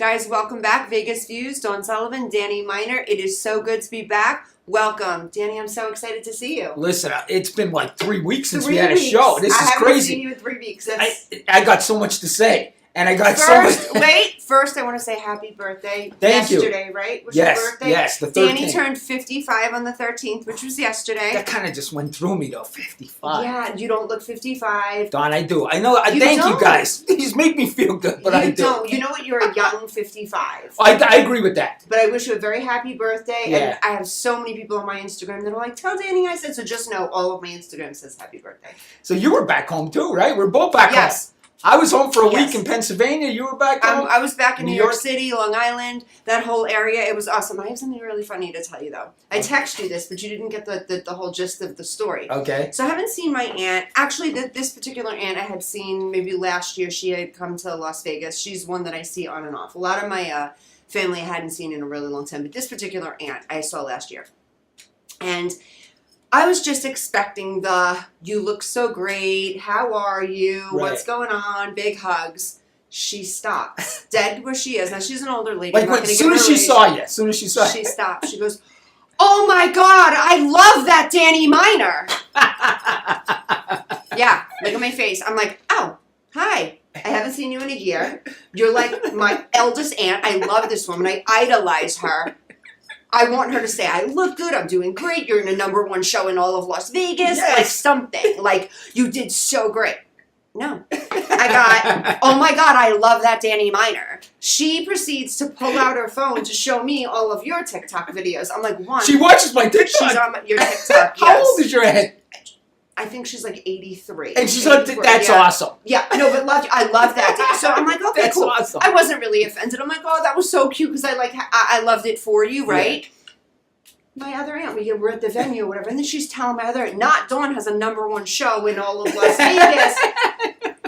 Guys, welcome back. Vegas Views, Dawn Sullivan, Danny Miner. It is so good to be back. Welcome. Danny, I'm so excited to see you. Listen, it's been like 3 weeks since we had a show. This is crazy. I haven't seen you in 3 weeks. I got so much to say. And I got First I want to say happy birthday. Thank you. Yesterday, right? Was yes, your birthday? Yes, the 13th. Danny turned 55 on the 13th, which was yesterday. That kind of just went through me, though, 55. Yeah, you don't look 55. Dawn, I do. I know. Thank you, guys. These make me feel good, but I do. You don't. You know what? You're a young 55. I agree with that. But I wish you a very happy birthday. Yeah. And I have so many people on my Instagram that are like, tell Danny I said. So just know all of my Instagram says happy birthday. So you were back home, too, right? We're both back home. Yes. I was home for a week in Pennsylvania. You were back home? I was back in New York City, Long Island, that whole area. It was awesome. I have something really funny to tell you, though. I texted you this, but you didn't get the whole gist of the story. Okay. So I haven't seen my aunt. Actually, this particular aunt I had seen maybe last year. She had come to Las Vegas. She's one that I see on and off. A lot of my family I hadn't seen in a really long time. But this particular aunt I saw last year. And I was just expecting you look so great, how are you, what's going on, big hugs. She stops, dead where she is. Now, she's an older lady. Like, as soon as she saw you, she stopped. She goes, oh my God, I love that Danny Miner. Yeah, look at my face. I'm like, oh, hi. I haven't seen you in a year. You're like my eldest aunt. I love this woman. I idolize her. I want her to say, I look good, I'm doing great, you're in a #1 show in all of Las Vegas, like something. Like, you did so great. No. I got, oh my God, I love that Danny Miner. She proceeds to pull out her phone to show me all of your TikTok videos. I'm like, one. She watches my TikTok? She's on your TikTok, How old is your aunt? I think she's like 83. And she's like, that's awesome. Yeah, no, but I love that. So I'm like, okay, that's cool. Awesome. I wasn't really offended. I'm like, oh, that was so cute because I loved it for you, right? Yeah. My other aunt, we're at the venue or whatever, and then she's telling my other aunt, not Dawn has a #1 show in all of Las Vegas.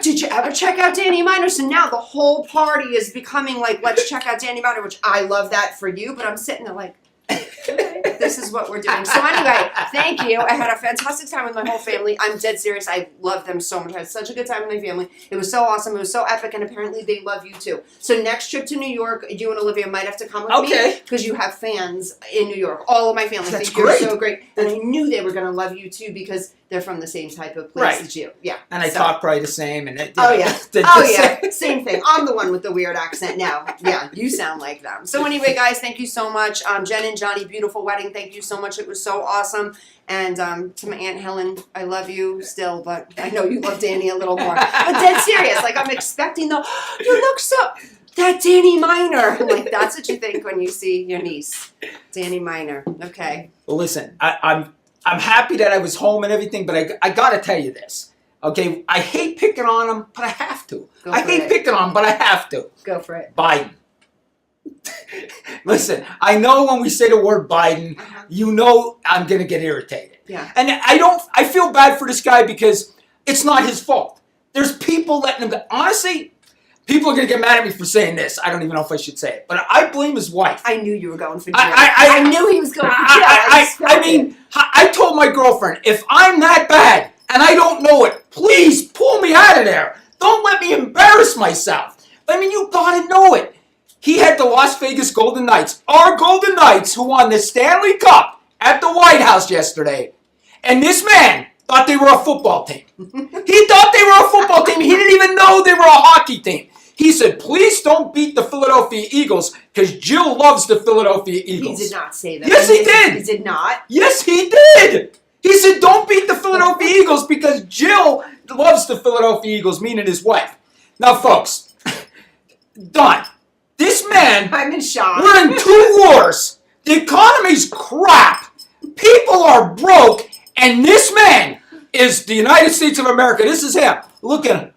Did you ever check out Danny Miner? So now the whole party is becoming like, let's check out Danny Miner, which I love that for you, but I'm sitting there like, okay, this is what we're doing. So anyway, thank you. I had a fantastic time with my whole family. I'm dead serious. I love them so much. I had such a good time with my family. It was so awesome. It was so epic, and apparently they love you too. So next trip to New York, you and Olivia might have to come with me because you have fans in New York. All of my family think you're so great. And I knew they were going to love you too because they're from the same type of place as you. Yeah. And I talk probably the same. And Same thing. I'm the one with the weird accent now. Yeah, you sound like them. So anyway, guys, thank you so much. Jen and Johnny, beautiful wedding. Thank you so much. It was so awesome. And to my Aunt Helen, I love you still, but I know you love Danny a little more. But dead serious. Like, I'm expecting you look so... That Danny Miner. I'm like, that's what you think when you see your niece. Danny Miner. Okay. Well, listen, I'm happy that I was home and everything, but I got to tell you this. Okay, I hate picking on him, but I have to. I hate picking on him, but I have to. Go for it. Biden. Listen, I know when we say the word Biden, you know I'm going to get irritated. Yeah. And I feel bad for this guy because it's not his fault. There's people letting him go. Honestly, people are going to get mad at me for saying this. I don't even know if I should say it. But I blame his wife. I knew you were going for jail. I knew he was going for jail. I mean, I told my girlfriend, if I'm that bad and I don't know it, please pull me out of there. Don't let me embarrass myself. I mean, you got to know it. He had the Las Vegas Golden Knights, our Golden Knights, who won the Stanley Cup at the White House yesterday. And this man thought they were a football team. He thought they were a football team. He didn't even know they were a hockey team. He said, please don't beat the Philadelphia Eagles because Jill loves the Philadelphia Eagles. He did not say that. Yes, he did. He did not? Yes, he did. He said, don't beat the Philadelphia Eagles because Jill loves the Philadelphia Eagles, meaning his wife. Now, folks, done. This man, I'm in shock. We're in 2 wars. The economy's crap. People are broke. And this man is the United States of America. This is him. Look at him.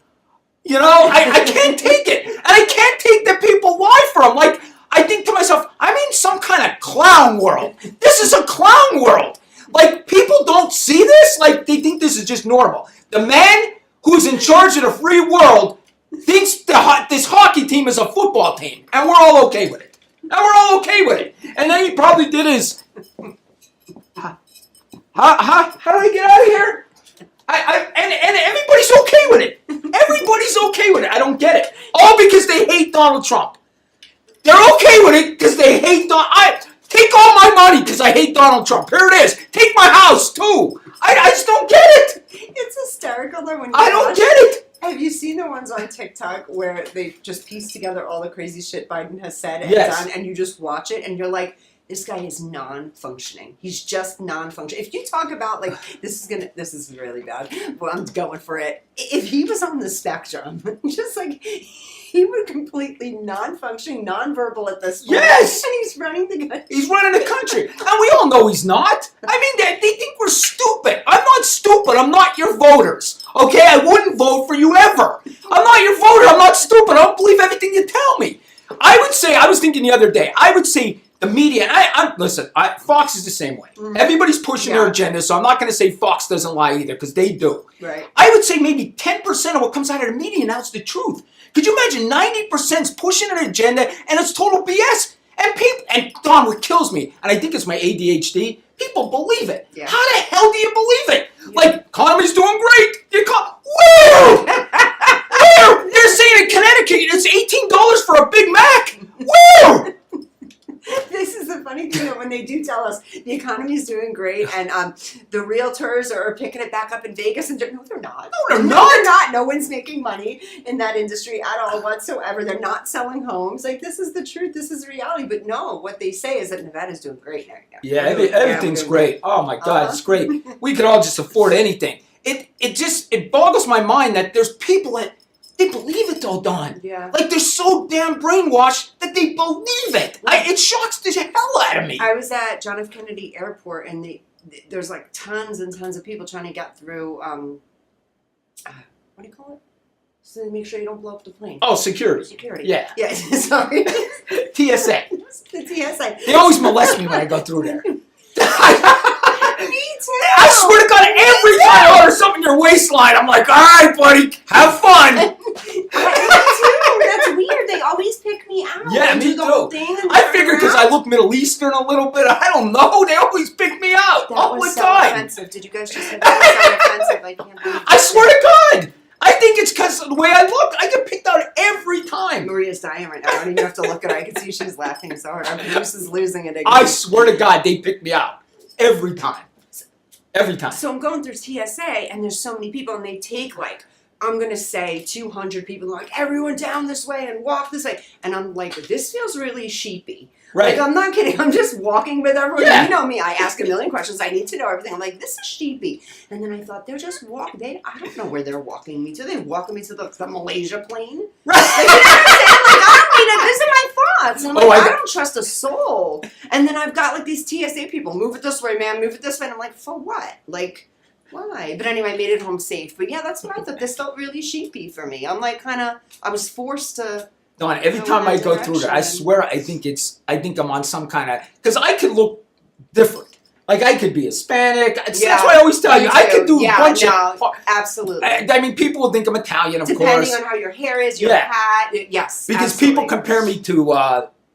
You know, I can't take it. And I can't take that people lie for him. Like, I think to myself, I'm in some kind of clown world. This is a clown world. Like, people don't see this. Like, they think this is just normal. The man who's in charge of the free world thinks this hockey team is a football team. And we're all okay with it. And then he probably did his... How do I get out of here? And everybody's okay with it. Everybody's okay with it. I don't get it. All because they hate Donald Trump. They're okay with it because they hate take all my money because I hate Donald Trump. Here it is. Take my house too. I just don't get it. It's hysterical though when you I don't watch get it. Have you seen the ones on TikTok where they just piece together all the crazy shit Biden has said and Yes. done, and you just watch it and you're like, this guy is non-functioning. He's just non-functioning. If you talk about like this is really bad. Well, I'm going for it. If he was on the spectrum, just like he would completely non-functioning, non-verbal at this point. Yes. And he's running the country. He's running the country. And we all know he's not. I mean, they think we're stupid. I'm not stupid. I'm not your voters. Okay? I wouldn't vote for you ever. I'm not your voter. I'm not stupid. I don't believe everything you tell me. I was thinking the other day, I would say the media, and listen, Fox is the same way. Mhm. Everybody's pushing their agenda, so I'm not going to say Fox doesn't lie either, because they do. Right. I would say maybe 10% of what comes out of the media now is the truth. Could you imagine 90% is pushing an agenda and it's total BS? And Don, what kills me, and I think it's my ADHD, people believe it. Yeah. How the hell do you believe it? Yeah. Like, economy's doing great. Where? Where? They're saying in Connecticut it's $18 for a Big Mac. Where? This is the funny thing that when they do tell us the economy's doing great and the realtors are picking it back up in Vegas and no, they're not. No, they're No, not. they're not. No one's making money in that industry at all whatsoever. They're not selling homes. Like this is the truth. This is reality. But no, what they say is that Nevada's doing great right now. Yeah, everything's great. Oh my God, it's great. We could all just afford anything. It boggles my mind that there's people that they believe it though, Don. Yeah. Like they're so damn brainwashed that they believe it. It shocks the hell out of me. I was at John F. Kennedy Airport and there's like tons and tons of people trying to get through what do you call it? So they make sure you don't blow up the plane. Oh, security. Security. Yeah. Yeah, sorry. TSA. The TSA. They always molest me when I go through there. Me too. I swear to God, every time I order something in your waistline, I'm like, all right, buddy, have fun. Me too. That's weird. They always pick me out. Yeah, They me do the whole too. thing and I turn figured because around. I look Middle Eastern a little bit. I don't know. They always pick me out That all was the so time. offensive. Did you guys just think that was so offensive? I can't believe I swear to God. I think it's because of the way I look. I get picked out every time. Maria's dying right now. I don't even have to look at her. I can see she's laughing so hard. Our producer's losing it again. I swear to God, they pick me out every time. Every time. So I'm going through TSA and there's so many people and they take like, I'm going to say 200 people like, everyone down this way and walk this way. And I'm like, this feels really sheepy. Right. Like, I'm not kidding. I'm just walking with everyone. Yeah. You know me. I ask a million questions. I need to know everything. I'm like, this is sheepy. And then I thought, they're just walking. I don't know where they're walking me to. They're walking me to the Malaysia plane. Right. Like, you know what I'm saying? Like, I don't mean it. These are my thoughts. And I'm Oh, like, I I got- don't trust a soul. And then I've got like these TSA people. Move it this way, man. Move it this way. And I'm like, for what? Like, why? But anyway, I made it home safe. But yeah, that's what I thought. This felt really sheepy for me. I'm like, I was forced to. Don, every Go time in I that go through there, I direction. swear I think I'm on some kind of, because I could look different. Like I could be Hispanic. That's Yeah, why I always tell me you, I could too. do Yeah, a bunch no, of. Absolutely. I mean, people will think I'm Italian, of Depending course, on how your hair is, your Yeah. hat. Yes. because absolutely. people compare me to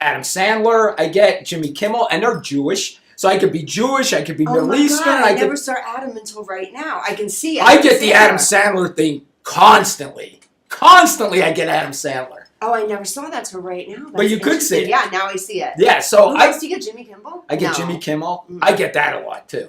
Adam Sandler. I get Jimmy Kimmel, and they're Jewish, so I could be Jewish. I could be Oh Middle my Eastern. God, I could. never saw Adam until right now. I can see it. I get the Adam Sandler thing constantly. Constantly, I get Adam Sandler. Oh, I never saw that till right now. But you could see interesting. it. Yeah, now I see it. Yeah, so Who I else do you get? Jimmy Kimmel? get No. Jimmy Kimmel. Mm. I get that a lot too.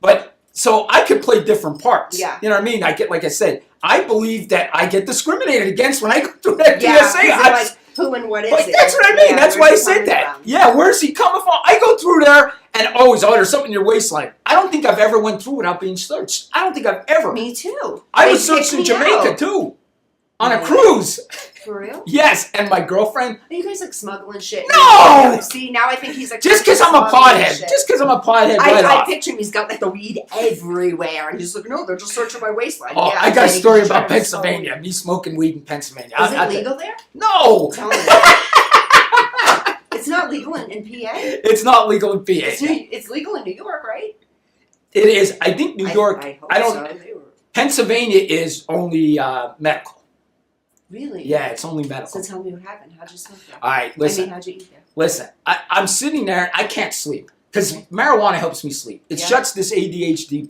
But so I could play different parts. Yeah. You know what I mean? I get, like I said, I believe that I get discriminated against when I go through that Yeah, TSA. 'cause they're I- like, who and what is But it? that's what I mean. Yeah, That's why I where's he said coming that. from? Yeah, where's he coming from? I go through there and always, oh, there's something in your waistline. I don't think I've ever went through without being searched. I don't think I've ever. Me too. I They was searched in picked me Jamaica out. too. On a Really? cruise. For real? Yes, and my girlfriend, Are you guys like smuggling shit? No! Yeah, see, now I think he's like just because I'm a smuggling pothead. shit. Just because I'm a pothead right I off. picture him. He's got like the weed everywhere, and he's like, no, they're just searching my waistline. Oh, Yeah, I got a think story he's about trying to smoke. Pennsylvania. Me smoking weed in Pennsylvania. Is it legal there? No! Tell me. It's not legal in PA. It's not legal in PA. It's legal in New York, right? It is. I think New York. I hope I don't. So. They were, Pennsylvania is only medical. really? Yeah, it's only medical. So tell me what happened. How'd you smoke that? All right, listen. how'd you eat that? Listen. I'm sitting there. I can't sleep because marijuana helps me sleep. It Yeah. shuts this ADHD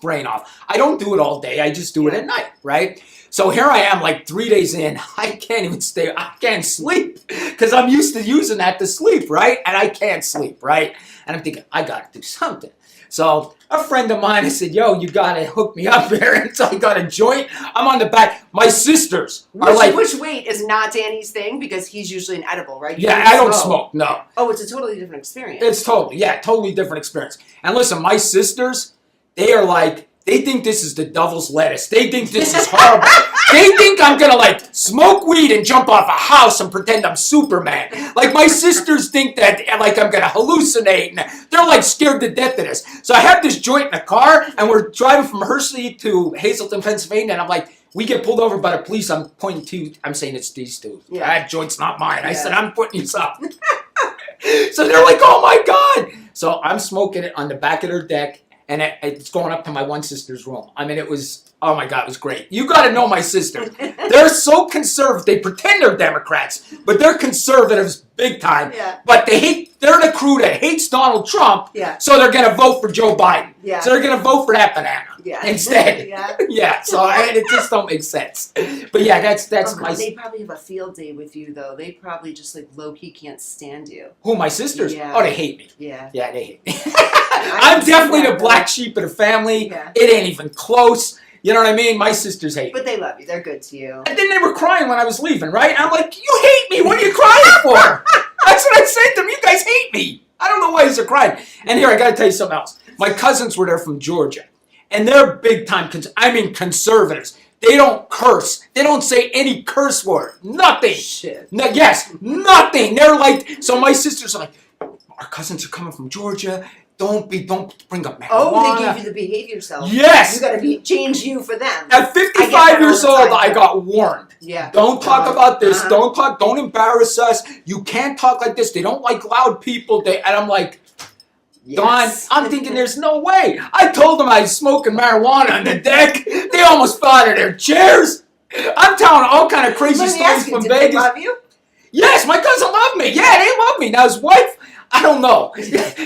brain off. I don't do it all day. I just do it at night, right? So here I am, like 3 days in. I can't even stay. I can't sleep because I'm used to using that to sleep, right? And I can't sleep, right? And I'm thinking, I got to do something. So a friend of mine, I said, yo, you got to hook me up here. And so I got a joint. I'm on the back. My sisters are like. Which wait is not Danny's thing because he's usually an edible, right? You Yeah, I don't smoke, no. Oh, it's a totally different experience. It's totally different experience. And listen, my sisters, they are like, they think this is the devil's lettuce. They think this is horrible. They think I'm gonna like smoke weed and jump off a house and pretend I'm Superman. Like my sisters think that like I'm gonna hallucinate and they're like scared to death of this. So I have this joint in the car and we're driving from Hershey to Hazleton, Pennsylvania, and I'm like, we get pulled over by the police. I'm pointing to, I'm saying it's these two. Yeah. That joint's not mine. I said, I'm putting you up. So they're like, oh my God. So I'm smoking it on the back of their deck. And it's going up to my one sister's room. I mean, it was, oh my God, it was great. You got to know my sisters. They're so conservative. They pretend they're Democrats, but they're conservatives big time. Yeah. But they're the crew that hates Donald Trump, Yeah. so they're going to vote for Joe Biden. Yeah. So they're going to vote for that banana instead. Yeah. Yeah, so it just don't make sense. But yeah, that's Oh, my, God, they probably have a field day with you, though. They probably just like low-key can't stand you. who, my sisters? Yeah. Oh, they hate me. Yeah. Yeah, they hate me. I I'm can see definitely that, the black sheep of the family. Yeah. It ain't even close. You know what I mean? My sisters hate me. But they love you. They're good to you. And then they were crying when I was leaving, right? And I'm like, you hate me. What are you crying for? That's what I said to them. You guys hate me. I don't know why you're crying. And here, I got to tell you something else. My cousins were there from Georgia. And they're big time, conservatives. They don't curse. They don't say any curse word. Nothing. Shit. No, yes, nothing. They're like, so my sisters are like, our cousins are coming from Georgia. Don't bring up marijuana. Oh, they gave you the behave yourself. Yes. You gotta change you for them. At I get 55 that years all the old, time. I got warned. Yeah. Don't talk Uh-huh. about this. Uh-huh. Don't embarrass us. You can't talk like this. They don't like loud people. And I'm like, Yes. Don, I'm thinking there's no way. I told them I was smoking marijuana on the deck. They almost fell out of their chairs. I'm telling all kind of crazy Let me stories ask you, from did they Vegas. love you? Yes, my cousin loved me. Yeah, they love me. Now his wife, I don't know.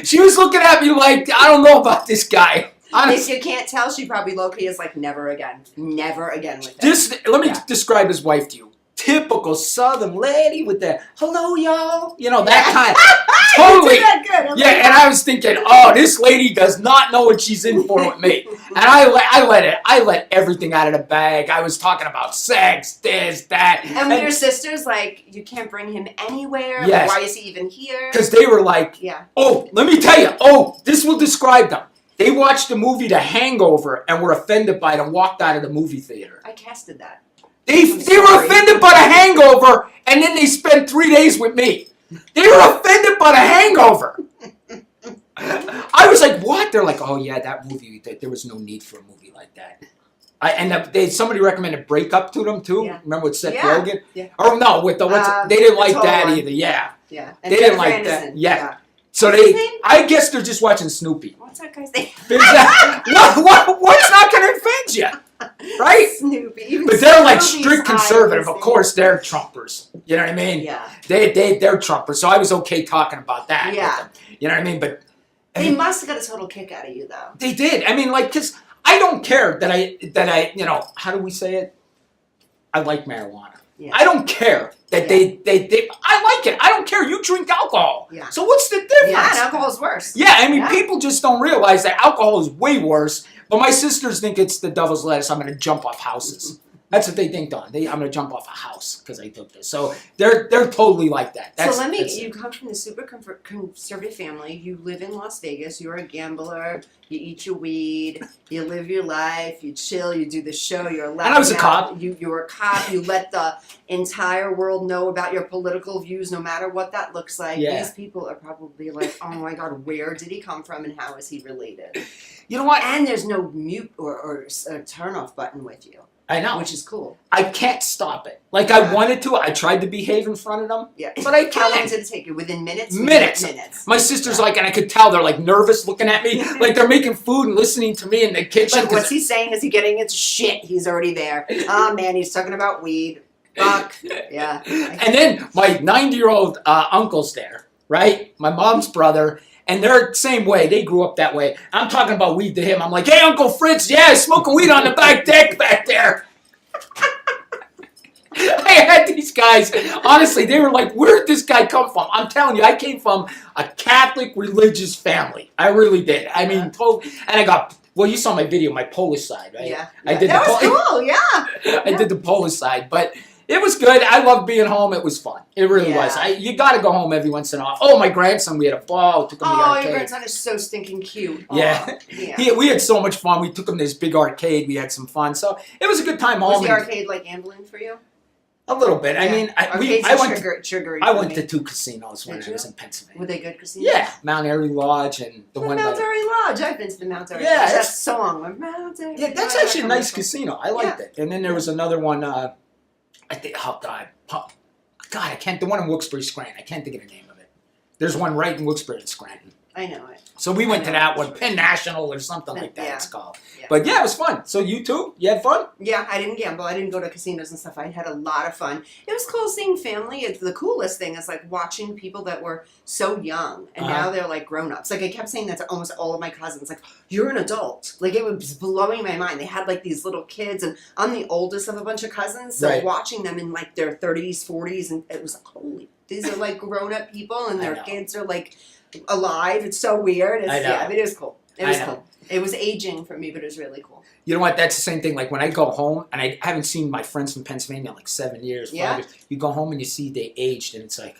She was looking at me like, I don't know about this guy. If you can't tell, she probably low-key is like, never again. Never again with him. Let me describe his wife to you. Typical Southern lady with the hello, y'all. You know, that kind. Totally. You did that good. Yeah, and I was thinking, oh, this lady does not know what she's in for with me. And I let everything out of the bag. I was talking about sex, this, that. And with your sisters, like, you can't bring him anywhere. Yes. Like, why is he even here? Because they were like, Yeah. oh, let me tell you. Oh, this will describe them. They watched the movie The Hangover and were offended by it and walked out of the movie theater. I casted that. They were offended by The Hangover, and then they spent 3 days with me. They were offended by The Hangover. I was like, what? They're like, oh yeah, that movie, there was no need for a movie like that. Somebody recommended Break Up to them too. Yeah. Remember with Seth Yeah. Rogen? Yeah. Or no, with the, they didn't the like tall that one. either, yeah. Yeah. They didn't Jennifer like that. Aniston. Yeah. So What's his name? I guess they're just watching Snoopy. What's that guy's name? What's not going to offend you? Right? Snoopy. Even But they're like Snoopy's strict conservative. eyes. Of course, they're Trumpers. You know what I mean? Yeah. They're Trumpers. So I was okay talking about that. with Yeah. them. You know what I mean? But They must have got a total kick out of you, though. they did. I mean, like, because I don't care that I, you know, how do we say it? I like marijuana. Yeah. I don't care that they, I like it. I don't care. You drink alcohol. Yeah. So what's the difference? Yeah, and alcohol's worse. Yeah, I mean, Yeah. people just don't realize that alcohol is way worse. But my sisters think it's the devil's lettuce. I'm going to jump off houses. That's what they think, Don. I'm going to jump off a house because I took this. So they're totally like that. So let me, that's you it. come from the super conservative family, you live in Las Vegas, you're a gambler, you eat your weed, you live your life, you chill, you do the show, you're allowed. And I was a cop. You're a cop, you let the entire world know about your political views, no matter what that looks like. Yeah. These people are probably like, oh my God, where did he come from and how is he related? You know what? And there's no mute or turn off button with you, I know. which is cool. I can't stop it. Like, Yeah. I wanted to. I tried to behave in front of them. Yeah. But I How long can't. did it take you? Within minutes? Minutes. Minutes. My sister's like, and I could tell they're like nervous looking at me. Like they're making food and listening to me in the kitchen. Like, what's he saying? Is he getting into shit? He's already there. Oh, man, he's talking about weed. Fuck. Yeah. And then my 90-year-old uncle's there, right? My mom's brother. And they're the same way. They grew up that way. I'm talking about weed to him. I'm like, hey, Uncle Fritz, yeah, smoking weed on the back deck back there. I had these guys, honestly, they were like, where did this guy come from? I'm telling you, I came from a Catholic religious family. I really did. I mean, and I got, well, you saw my video, my Polish side, right? Yeah. I did that the was cool, yeah. I did the Polish side, but it was good. I loved being home. It was fun. It really was. You got to go home every once in a while. Oh, my grandson, we had a ball. Took him to the arcade. Your grandson is so stinking cute. Yeah. We had so much fun. We took him to this big arcade. We had some fun. So it was a good time home. Was the arcade like gambling for you? A little bit. I mean, I went to 2 casinos when I was in Pennsylvania. Were they good casinos? Yeah, Mount Airy Lodge and the one. Mount Airy Lodge. I've been to the Mount Airy Lodge. That song. Mount Airy. Yeah, that's actually a nice casino. I liked it. And then there was another one. I think. Oh God, I can't. The one in Wilkes-Barre, Scranton. I can't think of the name of it. There's one right in Wilkes-Barre and Scranton. I know it. So we went to that one, Penn National or something like that. Yeah. It's called. Yeah. But yeah, it was fun. So you too? You had fun? Yeah, I didn't gamble. I didn't go to casinos and stuff. I had a lot of fun. It was cool seeing family. It's the coolest thing is like watching people that were so young and now they're like grown ups. Like I kept saying that to almost all of my cousins. Like, you're an adult. Like it was blowing my mind. They had like these little kids and I'm the oldest of a bunch of cousins. So watching them in like their 30s, 40s, and it was like, holy, these are like grown up people and their kids are like alive. It's so weird. Yeah, but it was cool. It was cool. It was aging for me, but it was really cool. You know what? That's the same thing. Like when I go home, and I haven't seen my friends from Pennsylvania in like 7 years, 5 years. You go home and you see they aged, and it's like,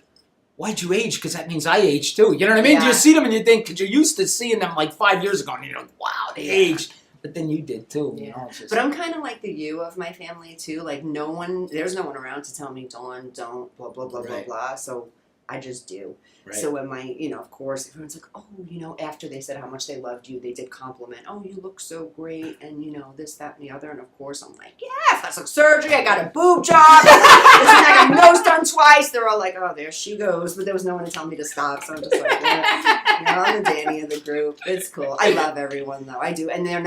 why'd you age? Because that means I aged too. You know what I mean? Do you see them and you think, because you're used to seeing them like 5 years ago, and you're like, wow, they aged. But then you did too. You know, but I'm kind of like the you of my family too. Like there's no one around to tell me, Dawn, don't, blah, blah, blah, blah, blah. So I just do. Right. So when of course, everyone's like, oh, after they said how much they loved you, they did compliment, oh, you look so great, and this, that, and the other, and of course I'm like, yeah, plastic surgery, I got a boob job, I got my nose done twice. They're all like, oh, there she goes, but there was no one to tell me to stop, so I'm just like, I'm the Danny of the group. It's cool. I love everyone though, I do, and they're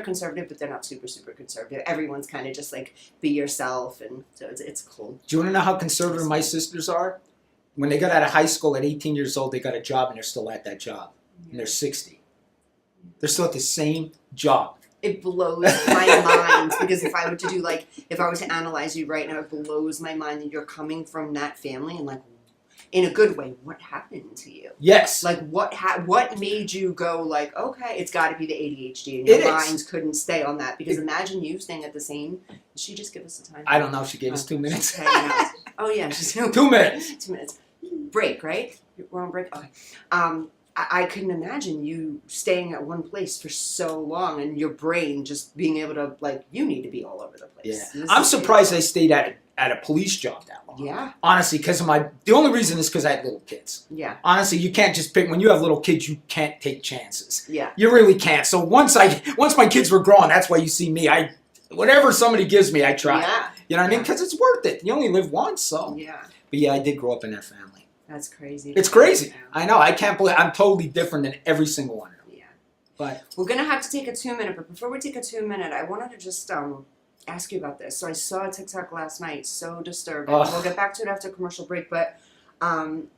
conservative, but they're not super, super conservative. Everyone's kind of just like, be yourself, and so it's cool. Do you want to know how conservative my sisters are? When they got out of high school at 18 years old, they got a job and they're still at that job. And they're 60. They're still at the same job. It blows my mind because if I were to analyze you right now, it blows my mind that you're coming from that family and like, in a good way, what happened to you? Yes. Like what made you go like, okay, it's got to be the ADHD and your mind couldn't stay on that because imagine you staying at the same. Did she just give us a time? I don't know. She gave us 2 minutes. Oh yeah, she's 2 minutes. 2 minutes. Break, right? We're on break. Okay. I couldn't imagine you staying at one place for so long and your brain just being able to like you need to be all over the place. Yeah. I'm surprised I stayed at a police job that long. Yeah. Honestly, because the only reason is because I had little kids. Yeah. Honestly, you can't just pick when you have little kids. You can't take chances. Yeah. You really can't. So once my kids were growing, that's why you see me. Whatever somebody gives me, I try. Yeah. You know what I mean? Because it's worth it. You only live once, so. Yeah. But yeah, I did grow up in that family. That's crazy. It's crazy. I know. I can't believe I'm totally different than every single one of them. Yeah. But we're gonna have to take a 2 minute. But before we take a 2 minute, I wanted to just ask you about this. So I saw a TikTok last night. So disturbing. We'll get back to it after commercial break. But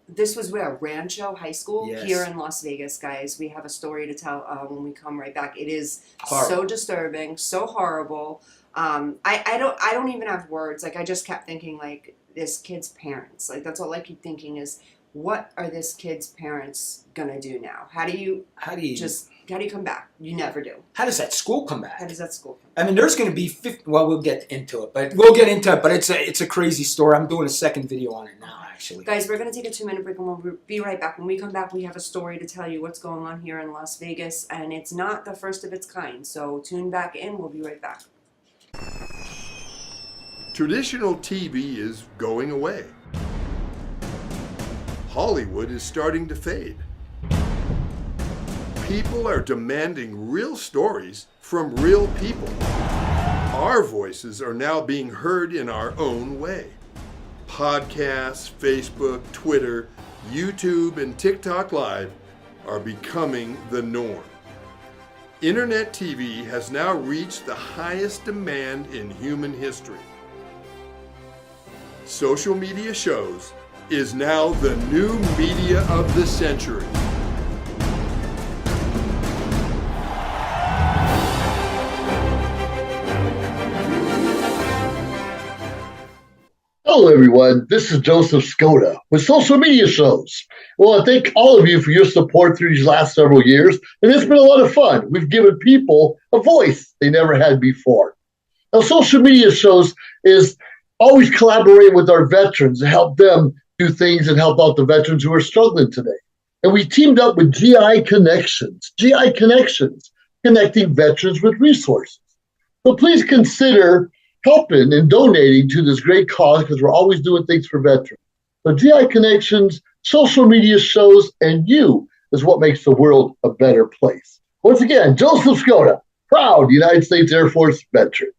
this was where Rancho High School here in Las Vegas, guys. We have a story to tell when we come right back. It is so disturbing, so horrible. I don't even have words. Like I just kept thinking like this kid's parents. Like that's all I keep thinking is what are this kid's parents gonna do now? How do you come back? You never do. How does that school come back? How does that school come back? I mean, there's going to be 50. Well, we'll get into it, but it's a crazy story. I'm doing a second video on it now, actually. Guys, we're going to take a 2 minute break and we'll be right back. When we come back, we have a story to tell you what's going on here in Las Vegas, and it's not the first of its kind. So tune back in. We'll be right back. Traditional TV is going away. Hollywood is starting to fade. People are demanding real stories from real people. Our voices are now being heard in our own way. Podcasts, Facebook, Twitter, YouTube, and TikTok Live are becoming the norm. Internet TV has now reached the highest demand in human history. Social media shows is now the new media of the century. Hello, everyone. This is Joseph Skoda with Social Media Shows. Well, I thank all of you for your support through these last several years, and it's been a lot of fun. We've given people a voice they never had before. Now, Social Media Shows is always collaborating with our veterans to help them do things and help out the veterans who are struggling today. And we teamed up with GI Connections, connecting veterans with resources. So please consider helping and donating to this great cause because we're always doing things for veterans. So GI Connections, Social Media Shows, and you is what makes the world a better place. Once again, Joseph Skoda, proud United States Air Force veteran.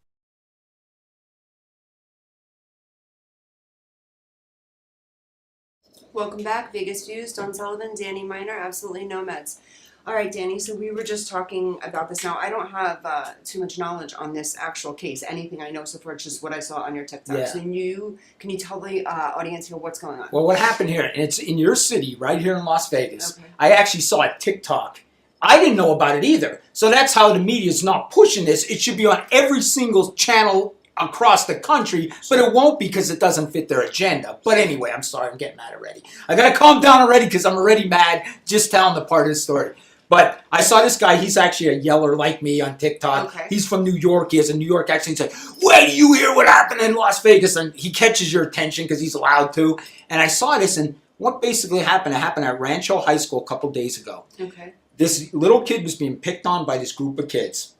Welcome back, Vegas Views, Don Sullivan, Danny Miner, Absolutely Nomads. All right, Danny, so we were just talking about this. Now, I don't have too much knowledge on this actual case. Anything I know so far, it's just what I saw on your TikTok. Yeah. So can you tell the audience here what's going on? Well, what happened here, and it's in your city, right here in Las Vegas. Okay. I actually saw a TikTok. I didn't know about it either. So that's how the media is not pushing this. It should be on every single channel across the country, but it won't because it doesn't fit their agenda. But anyway, I'm sorry, I'm getting mad already. I gotta calm down already because I'm already mad just telling the part of the story. But I saw this guy, he's actually a yeller like me on TikTok. Okay. He's from New York, he has a New York accent. He's like, wait, do you hear what happened in Las Vegas? And he catches your attention because he's allowed to. And I saw this, and what basically happened, it happened at Rancho High School a couple days ago. Okay. This little kid was being picked on by this group of kids.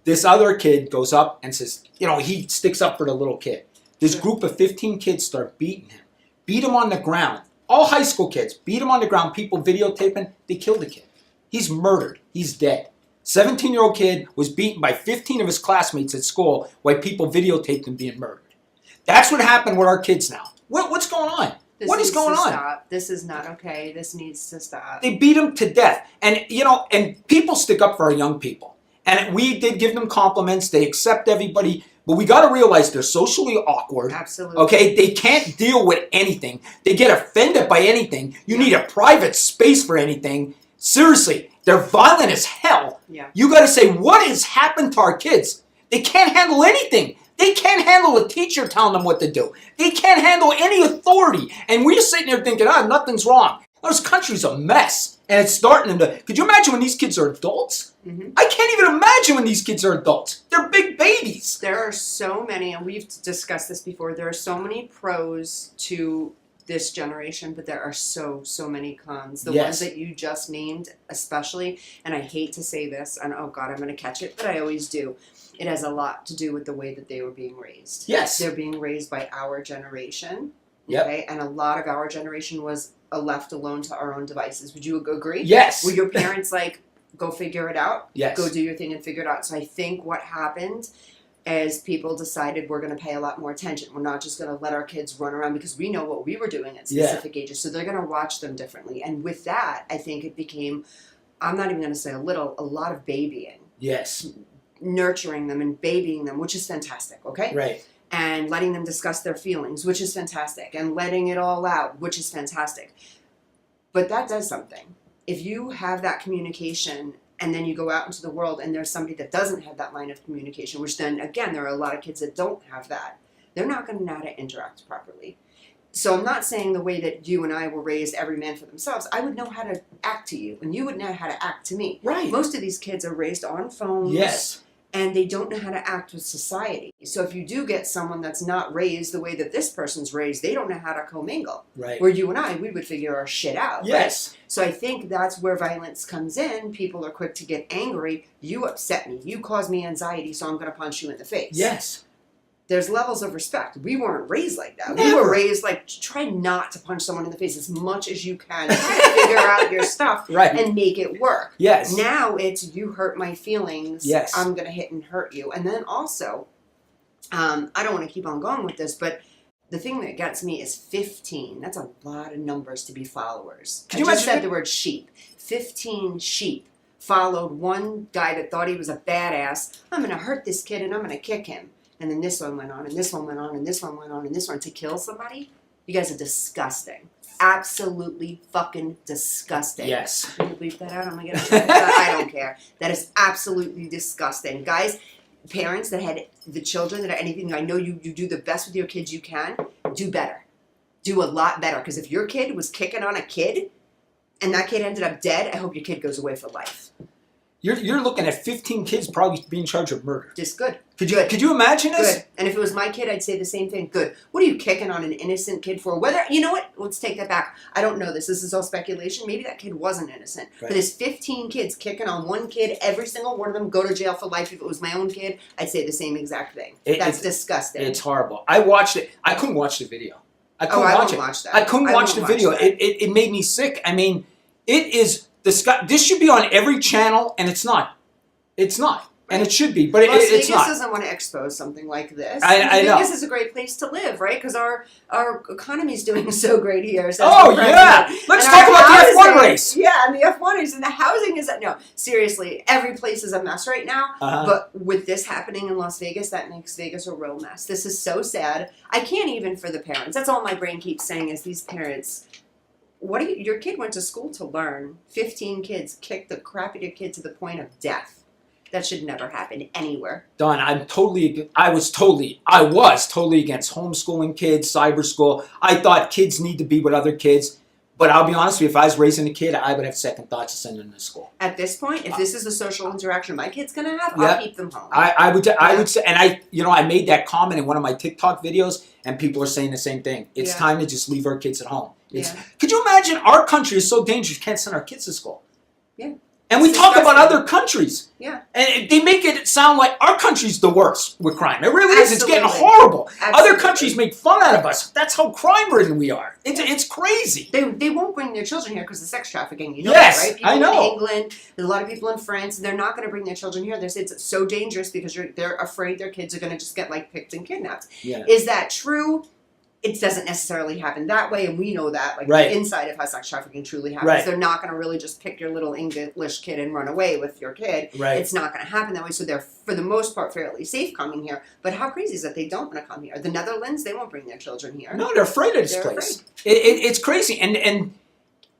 This other kid goes up and says, he sticks up for the little kid. This group of 15 kids start beating him. Beat him on the ground. All high school kids. Beat him on the ground. People videotaping. They killed the kid. He's murdered. He's dead. 17-year-old kid was beaten by 15 of his classmates at school while people videotaped him being murdered. That's what happened with our kids now. What's going on? What is going on? Stop. This is not okay. This needs to stop. They beat him to death. And, and people stick up for our young people. And we did give them compliments. They accept everybody. But we got to realize they're socially awkward. Absolutely. Okay? They can't deal with anything. They get offended by anything. You need a private space for anything. Seriously, they're violent as hell. Yeah. You got to say, what has happened to our kids? They can't handle anything. They can't handle a teacher telling them what to do. They can't handle any authority. And we're sitting there thinking, nothing's wrong. This country's a mess. And it's starting to... Could you imagine when these kids are adults? Mm-hmm. I can't even imagine when these kids are adults. They're big babies. There are so many, and we've discussed this before, there are so many pros to this generation, but there are so many cons. The ones that you just named especially, and I hate to say this, and oh God, I'm going to catch it, but I always do. It has a lot to do with the way that they were being raised. Yes. They're being raised by our generation. Yep. Okay? And a lot of our generation was left alone to our own devices. Would you agree? Yes. Were your parents like, go figure it out? Yes. Go do your thing and figure it out. So I think what happened is people decided we're going to pay a lot more attention. We're not just going to let our kids run around because we know what we were doing at specific ages. So they're going to watch them differently. And with that, I think it became, I'm not even going to say a lot of babying. Yes. Nurturing them and babying them, which is fantastic, okay? Right. And letting them discuss their feelings, which is fantastic. And letting it all out, which is fantastic. But that does something. If you have that communication and then you go out into the world and there's somebody that doesn't have that line of communication, which then, again, there are a lot of kids that don't have that, they're not going to know how to interact properly. So I'm not saying the way that you and I were raised, every man for themselves. I would know how to act to you, and you would know how to act to me. Right. Most of these kids are raised on phones. Yes. And they don't know how to act with society. So if you do get someone that's not raised the way that this person's raised, they don't know how to commingle. Right. Where you and I, we would figure our shit out. Yes. Right? So I think that's where violence comes in. People are quick to get angry. You upset me. You cause me anxiety, so I'm going to punch you in the face. Yes. There's levels of respect. We weren't raised like that. Never. We were raised like, try not to punch someone in the face as much as you can. Try to figure out your stuff Right. and make it work. Yes. Now it's, you hurt my feelings. Yes. I'm going to hit and hurt you. And then also, I don't want to keep on going with this, but the thing that gets me is 15. That's a lot of numbers to be followers. Could you I just imagine said the word sheep. 15 sheep followed one guy that thought he was a badass. I'm going to hurt this kid and I'm going to kick him. And then this one went on, and this one went on, and this one went on, and this one to kill somebody? You guys are disgusting. Absolutely fucking disgusting. Yes. Can you bleep that out? I'm gonna get it. I don't care. That is absolutely disgusting. Guys, parents that had the children that are anything, I know you do the best with your kids you can. do better. Do a lot better. Because if your kid was kicking on a kid and that kid ended up dead, I hope your kid goes away for life. You're looking at 15 kids probably being charged with murder. Just good. Could you imagine this? Good. And if it was my kid, I'd say the same thing. Good. What are you kicking on an innocent kid for? Whether, you know what? Let's take that back. I don't know this. This is all speculation. Maybe that kid wasn't innocent. Right. But there's 15 kids kicking on one kid, every single one of them go to jail for life. If it was my own kid, I'd say the same exact thing. That's disgusting. It's horrible. I watched it. I couldn't watch the video. I couldn't I watch won't it. watch that. I couldn't watch the won't video. watch that. It made me sick. I mean, it is this should be on every channel, and it's not. It's not. And it should be, but Las it's Vegas not. doesn't want to expose something like this. I know. Vegas is a great place to live, right? Because our economy's doing so great here. Says Oh, the yeah. president. Let's And talk our about the F1 housing- race. Yeah, and the F1 race, and the housing is no. Seriously, every place is a mess right now. Uh-huh. But with this happening in Las Vegas, that makes Vegas a real mess. This is so sad. I can't even for the parents. That's all my brain keeps saying is these parents. Your kid went to school to learn. 15 kids kicked the crap out of your kid to the point of death. That should never happen anywhere. Don, I was totally against homeschooling kids, cyber school. I thought kids need to be with other kids. But I'll be honest with you, if I was raising a kid, I would have second thoughts of sending them to school. At this point, if this is the social interaction my kid's gonna have, Yeah. I'll keep them home. I would say, and I made that comment in one of my TikTok videos, and people are saying the same thing. It's Yeah. time to just leave our kids at home. Yeah. Could you imagine our country is so dangerous, you can't send our kids to school? Yeah. And we It's talk about disgusting. other countries. Yeah. And they make it sound like our country's the worst with crime. It really is. It's getting Absolutely. horrible. Absolutely. Other countries make fun out of us. That's how crime-ridden we are. It's crazy. They won't bring their children here because of sex trafficking. You know Yes, that, right? People I know. in England, there's a lot of people in France. They're not going to bring their children here. They say it's so dangerous because they're afraid their kids are going to just get like picked and kidnapped. Yeah. Is that true? It doesn't necessarily happen that way, and we know that, like Right. the inside of how sex trafficking truly happens. Right. They're not going to really just pick your little English kid and run away with your kid. Right. It's not going to happen that way. So they're, for the most part, fairly safe coming here. But how crazy is that they don't want to come here? The Netherlands, they won't bring their children here. No, they're afraid of this They're place. It's crazy. And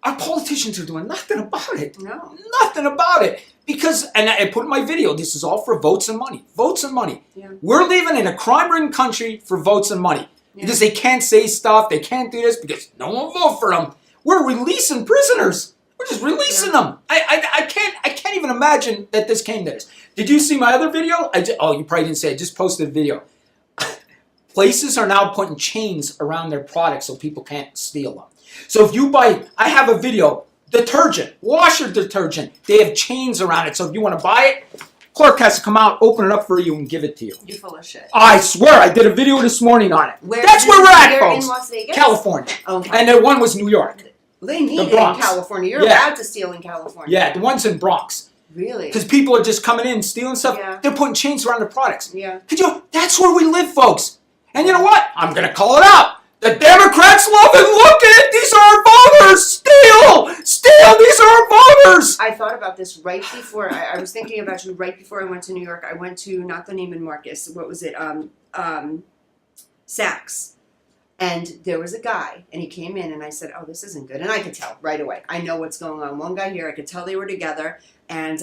our politicians are doing nothing about it. No. Nothing about it. Because, and I put in my video, this is all for votes and money. Votes and money. Yeah. We're living in a crime-ridden country for votes and money. Yeah. Because they can't say stuff, they can't do this because no one will vote for them. We're releasing prisoners. We're just releasing them. I can't even imagine that this came to this. Did you see my other video? You probably didn't say. I just posted a video. Places are now putting chains around their products so people can't steal them. So if you buy, I have a video, detergent, washer detergent. They have chains around it. So if you want to buy it, clerk has to come out, open it up for you, and give it to you. You're full of shit. I swear, I did a video this morning on it. Where That's is where it? we're at, Here folks. in Las Vegas? California. Okay. And the one was New York. They need The it in Bronx. California. You're Yeah. allowed to steal in California. Yeah, the one's in Bronx. Really? Because people are just coming in, stealing stuff. Yeah. They're putting chains around their products. Yeah. That's where we live, folks. And you know what? I'm going to call it out. The Democrats love it. Look at it. These are our voters. Steal. These are our voters. I thought about this right before. I was thinking about you right before I went to New York. I went to, not the Neiman Marcus. What was it? Saks. And there was a guy, and he came in, and I said, oh, this isn't good. And I could tell right away. I know what's going on. One guy here, I could tell they were together, and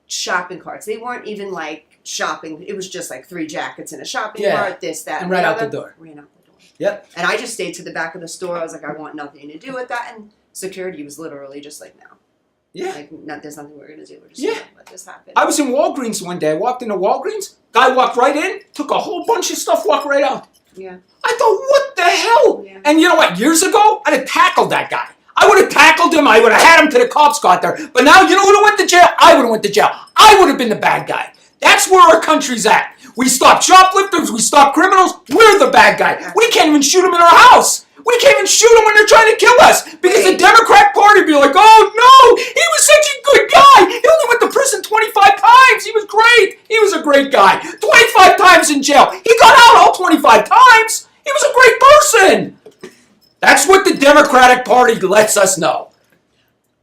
shopping carts. They weren't even like shopping. It was just like 3 jackets in a shopping cart, this, that, And right out the other. door. Ran out the door. Yep. And I just stayed to the back of the store. I was like, I want nothing to do with that. And security was literally just like, no. Yeah. Like, there's nothing we're going to do. We're just Yeah. going to let this happen. I was in Walgreens one day. I walked into Walgreens. Guy walked right in, took a whole bunch of stuff, walked right out. Yeah. I thought, what the hell? Yeah. And you know what? Years ago, I'd have tackled that guy. I would have tackled him. I would have had him till the cops got there. But now, you know who would have went to jail? I would have went to jail. I would have been the bad guy. That's where our country's at. We stop shoplifters. We stop criminals. We're the bad guy. We can't even shoot them in our house. We can't even shoot them when they're trying to kill us. Because the Democrat Party would be like, oh, no, he was such a good guy. He only went to prison 25 times. He was great. He was a great guy. 25 times in jail. He got out all 25 times. He was a great person. That's what the Democratic Party lets us know.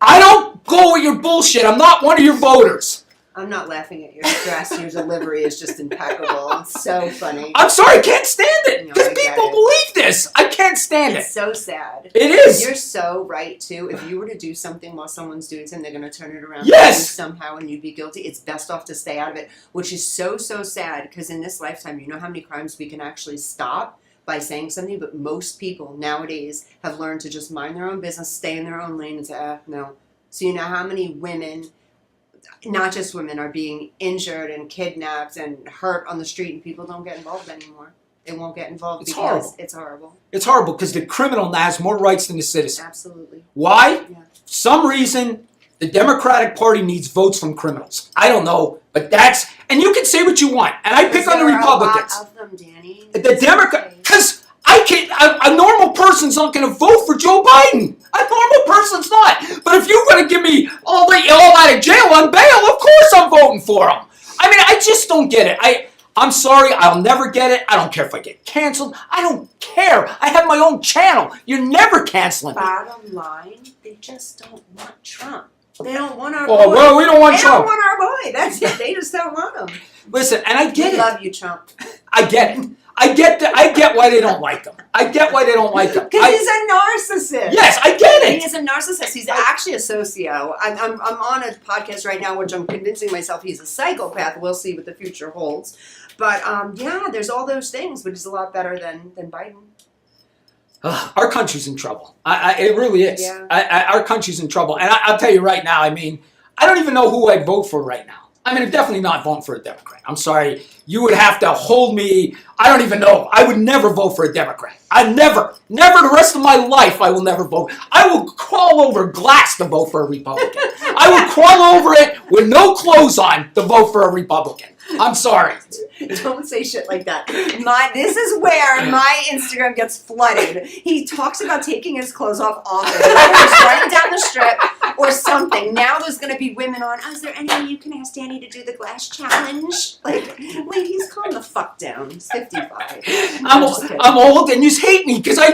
I don't go with your bullshit. I'm not one of your voters. I'm not laughing at your stress. Your delivery is just impeccable. It's so funny. I'm sorry, I can't stand it. No, Because I get people it. believe this. I can't stand It's it. so sad. It is. You're so right, too. If you were to do something while someone's doing something, they're going to turn it around Yes. on you somehow and you'd be guilty. It's best off to stay out of it, which is so, so sad because in this lifetime, you know how many crimes we can actually stop by saying something, but most people nowadays have learned to just mind their own business, stay in their own lane, and say, no. So you know how many women, not just women, are being injured and kidnapped and hurt on the street, and people don't get involved anymore. They won't get involved It's because horrible. it's horrible. It's horrible because the criminal now has more rights than the citizen. Absolutely. Why? Yeah. Some reason the Democratic Party needs votes from criminals. I don't know, but that's, and you can say what you want, and I pick on the Republicans. A lot of them, Danny. The Democrat, because a normal person's not going to vote for Joe Biden. A normal person's not. But if you're going to give me all out of jail on bail, of course I'm voting for him. I mean, I just don't get it. I'm sorry, I'll never get it. I don't care if I get canceled. I don't care. I have my own channel. You're never canceling me. Bottom line, they just don't want Trump. They don't want our Oh, boy. well, we don't want They Trump. don't want our boy. That's it. They just don't want him. Listen, and I get We it. love you, Trump. I get it. I get why they don't like him. I get why they don't like him. Because he's a narcissist. Yes, I get He it. is a narcissist. He's actually a socio. I'm on a podcast right now, which I'm convincing myself he's a psychopath. We'll see what the future holds. But yeah, there's all those things, but he's a lot better than Biden. Our country's in trouble. It really is. Yeah. Our country's in trouble. And I'll tell you right now, I mean, I don't even know who I'd vote for right now. I mean, I'm definitely not voting for a Democrat. I'm sorry. You would have to hold me. I don't even know. I would never vote for a Democrat. I never the rest of my life, I will never vote. I will crawl over glass to vote for a Republican. I will crawl over it with no clothes on to vote for a Republican. I'm sorry. Don't say shit like that. This is where my Instagram gets flooded. He talks about taking his clothes off often. Whether he's running down the strip or something. Now there's going to be women on, is there any way you can ask Danny to do the glass challenge? Like, ladies, calm the fuck down. He's 55. I'm old and you hate me because I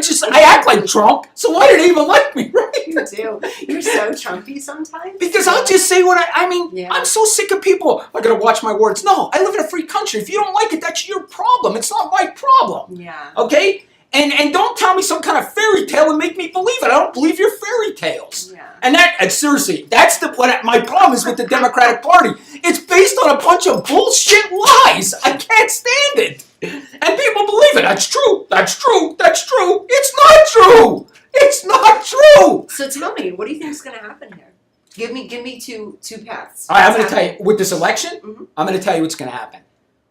act like Trump. So why do they even like me, right? You do. You're so Trumpy sometimes. Because I'll just say what I mean, Yeah. I'm so sick of people, I gotta watch my words. No, I live in a free country. If you don't like it, that's your problem. It's not my problem. Yeah. Okay? And don't tell me some kind of fairy tale and make me believe it. I don't believe your fairy tales. Yeah. And seriously, that's what my problem is with the Democratic Party. It's based on a bunch of bullshit lies. I can't stand it. And people believe it. That's true. That's true. That's true. It's not true. It's not true. So tell me, what do you think is going to happen here? Give me two paths. All right, I'm What's going to tell you, happening? with this election, Mhm. I'm going to tell you what's going to happen.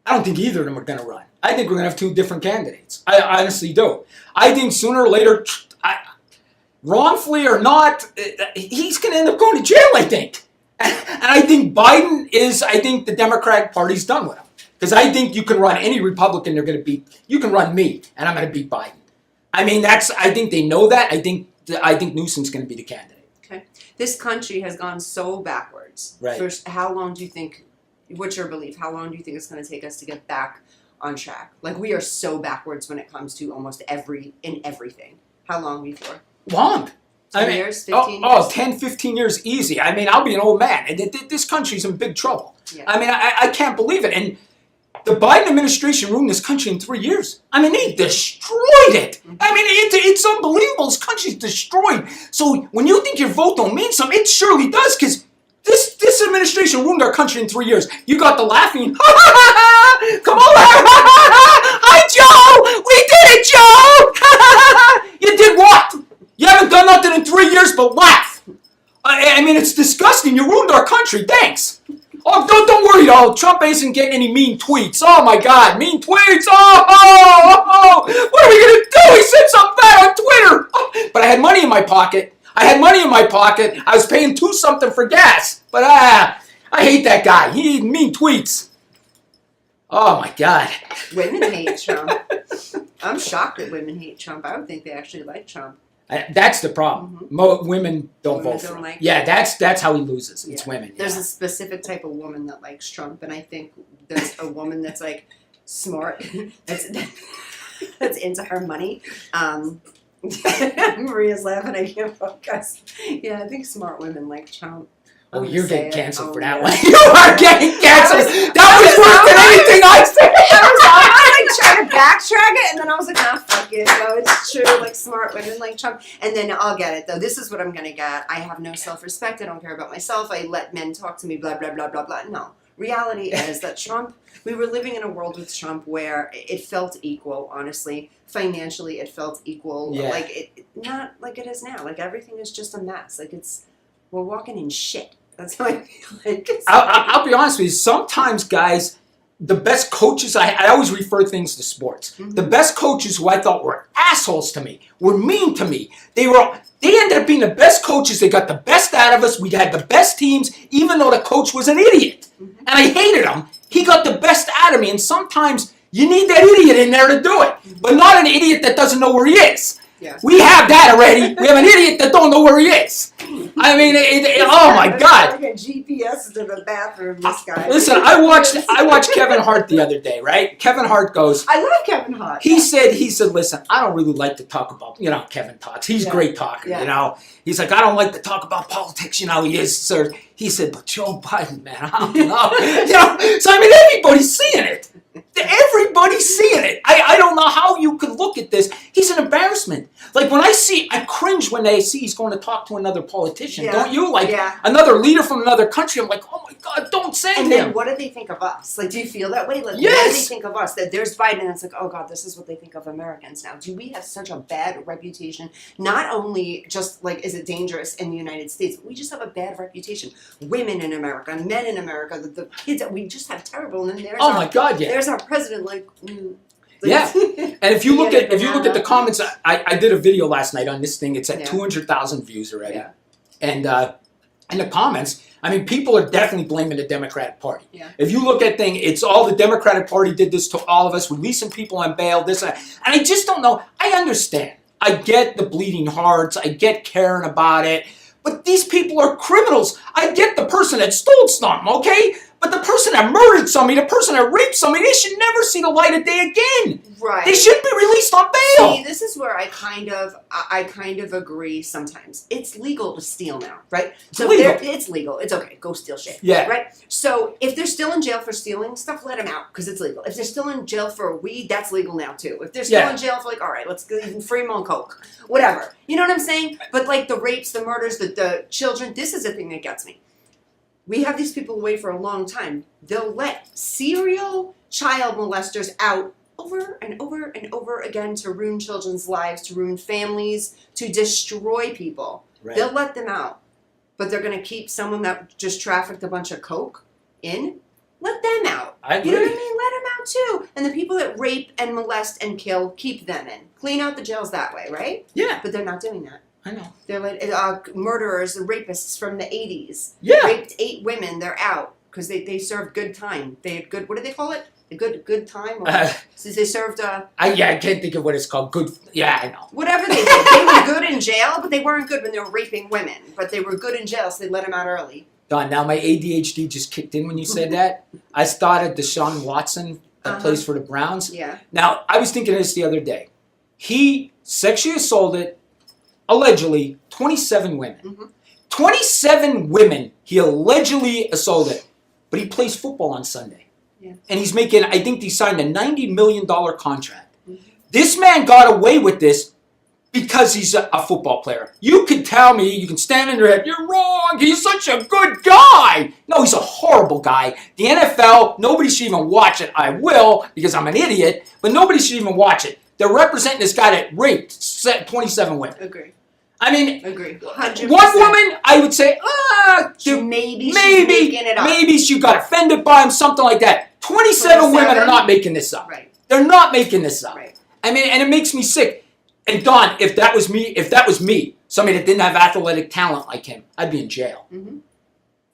I don't think either of them are going to run. I think we're going to have two different candidates. I honestly do. I think sooner or later, wrongfully or not, he's going to end up going to jail, I think. And I think I think the Democratic Party's done with him. Because I think you can run any Republican, they're going to beat. You can run me, and I'm going to beat Biden. I mean, I think they know that. I think Newsom's going to be the candidate. This country has gone so backwards. Right. First, how long do you think, what's your belief, how long do you think it's going to take us to get back on track? Like, we are so backwards when it comes to almost everything. How long before? Long. 10 years, 15 years? 10, 15 years easy. I mean, I'll be an old man. And this country's in big trouble. Yeah. I mean, I can't believe it. And the Biden administration ruined this country in 3 years. I mean, they destroyed it. I mean, it's unbelievable. This country's destroyed. So when you think your vote don't mean something, it surely does, because this administration ruined our country in 3 years. You got the laughing. Come on, hi, Joe. We did it, Joe. You did what? You haven't done nothing in 3 years but laugh. I mean, it's disgusting. You ruined our country. Thanks. Oh, don't worry, though. Trump isn't getting any mean tweets. Oh, my God. Mean tweets. Oh. What are we going to do? He said something bad on Twitter. Oh, but I had money in my pocket. I was paying $2 something for gas. But I hate that guy. He mean tweets. Oh, my God. Women hate Trump. I'm shocked that women hate Trump. I would think they actually like Trump. That's the problem. Women don't vote for him. like Yeah, that's how he loses. It's Yeah. women. There's yeah. a specific type of woman that likes Trump, and I think there's a woman that's like smart, that's into her money. Maria's laughing. I can't focus. Yeah, I think smart women like Trump. Oh, I'm you're gonna say getting it. canceled Oh, for that yeah. one. You are getting canceled. That was worse than anything I said. I was like trying to backtrack it, and then I was like, nah, fuck it. No, it's true. Like smart women like Trump. And then I'll get it though. This is what I'm gonna get. I have no self-respect. I don't care about myself. I let men talk to me. Blah blah blah blah blah. No, reality is that Trump, we were living in a world with Trump where it felt equal, honestly. Financially, it felt equal. Yeah. Like, not like it is now. Like, everything is just a mess. Like, we're walking in shit. That's how I feel like. I'll be honest with you. Sometimes, guys, the best coaches, I always refer things to sports. Mm-hmm. The best coaches who I thought were assholes to me, were mean to me. They ended up being the best coaches. They got the best out of us. We had the best teams, even though the coach was an idiot. Mm-hmm. And I hated him. He got the best out of me. And sometimes you need that idiot in there to do it. But not an idiot that doesn't know where he is. Yeah. We have that already. We have an idiot that don't know where he is. I mean, oh my God. Like a GPS to the bathroom, this guy. Listen, I watched Kevin Hart the other day, right? Kevin Hart goes, I love Kevin Hart. he said, listen, I don't really like to talk about, Kevin talks. He's a great talker, Yeah. He's like, I don't like to talk about politics, he is, sir. He said, but Joe Biden, man, I don't know. So, I mean, everybody's seeing it. Everybody's seeing it. I don't know how you could look at this. He's an embarrassment. Like, I cringe when they see he's going to talk to another politician, Yeah. don't you? Like, Yeah. another leader from another country. I'm like, oh my God, don't send And him. then what do they think of us? Like, do you feel that way? Like, what do they Yes. think of us? That there's Biden, and it's like, oh God, this is what they think of Americans now. Do we have such a bad reputation? Not only just, like, is it dangerous in the United States, but we just have a bad reputation. Women in America, men in America, the kids that we just have terrible. And then there's Oh my God, yeah. there's our president, like, Yeah. And if you look Yeah, at the comments, I did a video last night on this thing. It's at Yeah. 200,000 views already. Yeah. And in the comments, I mean, people are definitely blaming the Democratic Party. Yeah. If you look at things, it's all the Democratic Party did this to all of us, releasing people on bail, this and that. And I just don't know. I understand. I get the bleeding hearts. I get caring about it. But these people are criminals. I get the person that stole something, okay? But the person that murdered somebody, the person that raped somebody, they should never see the light of day again. Right. They shouldn't be released on bail. See, this is where I kind of agree sometimes. It's legal to steal now, right? So It's legal. it's legal. It's okay. Go steal shit. Yeah. Right? So if they're still in jail for stealing stuff, let them out because it's legal. If they're still in jail for weed, that's legal now too. If they're still Yeah. in jail for like, all right, let's go even free them on coke. Whatever. You know what I'm saying? But like the rapes, the murders, the children, this is the thing that gets me. We have these people away for a long time. They'll let serial child molesters out over and over and over again to ruin children's lives, to ruin families, to destroy people. Right. They'll let them out. But they're going to keep someone that just trafficked a bunch of coke in. Let them out. I agree. You know what I mean? Let them out too. And the people that rape and molest and kill, keep them in. Clean out the jails that way, right? Yeah, But they're not doing that. I know. They're like murderers and rapists from the 80s. Yeah. Raped 8 women, they're out because they served good time. They had good, what do they call it? A good time? Or, since they served, I can't think of what it's called. Good. Yeah, I know. whatever they did. They were good in jail, but they weren't good when they were raping women. But they were good in jail, so they let them out early. Don, now my ADHD just kicked in when you said that. I started Deshaun Watson that plays for the Browns. Yeah. Now, I was thinking of this the other day. He sexually assaulted, allegedly, 27 women. Mm-hmm. 27 women he allegedly assaulted. But he plays football on Sunday. Yeah. And he's making, I think he signed a $90 million contract. Mm-hmm. This man got away with this because he's a football player. You could tell me, you can stand in your head, you're wrong, he's such a good guy. No, he's a horrible guy. The NFL, nobody should even watch it. I will, because I'm an idiot, but nobody should even watch it. They're representing this guy that raped 27 women. Agree. I mean, Agree. 100%. one woman, I would say, Maybe she's making it up. maybe she got offended by him, something like that. 27 women are not making this up. Right. They're not making this up. Right. I mean, and it makes me sick. And Don, if that was me, somebody that didn't have athletic talent like him, I'd be in jail. Mm-hmm.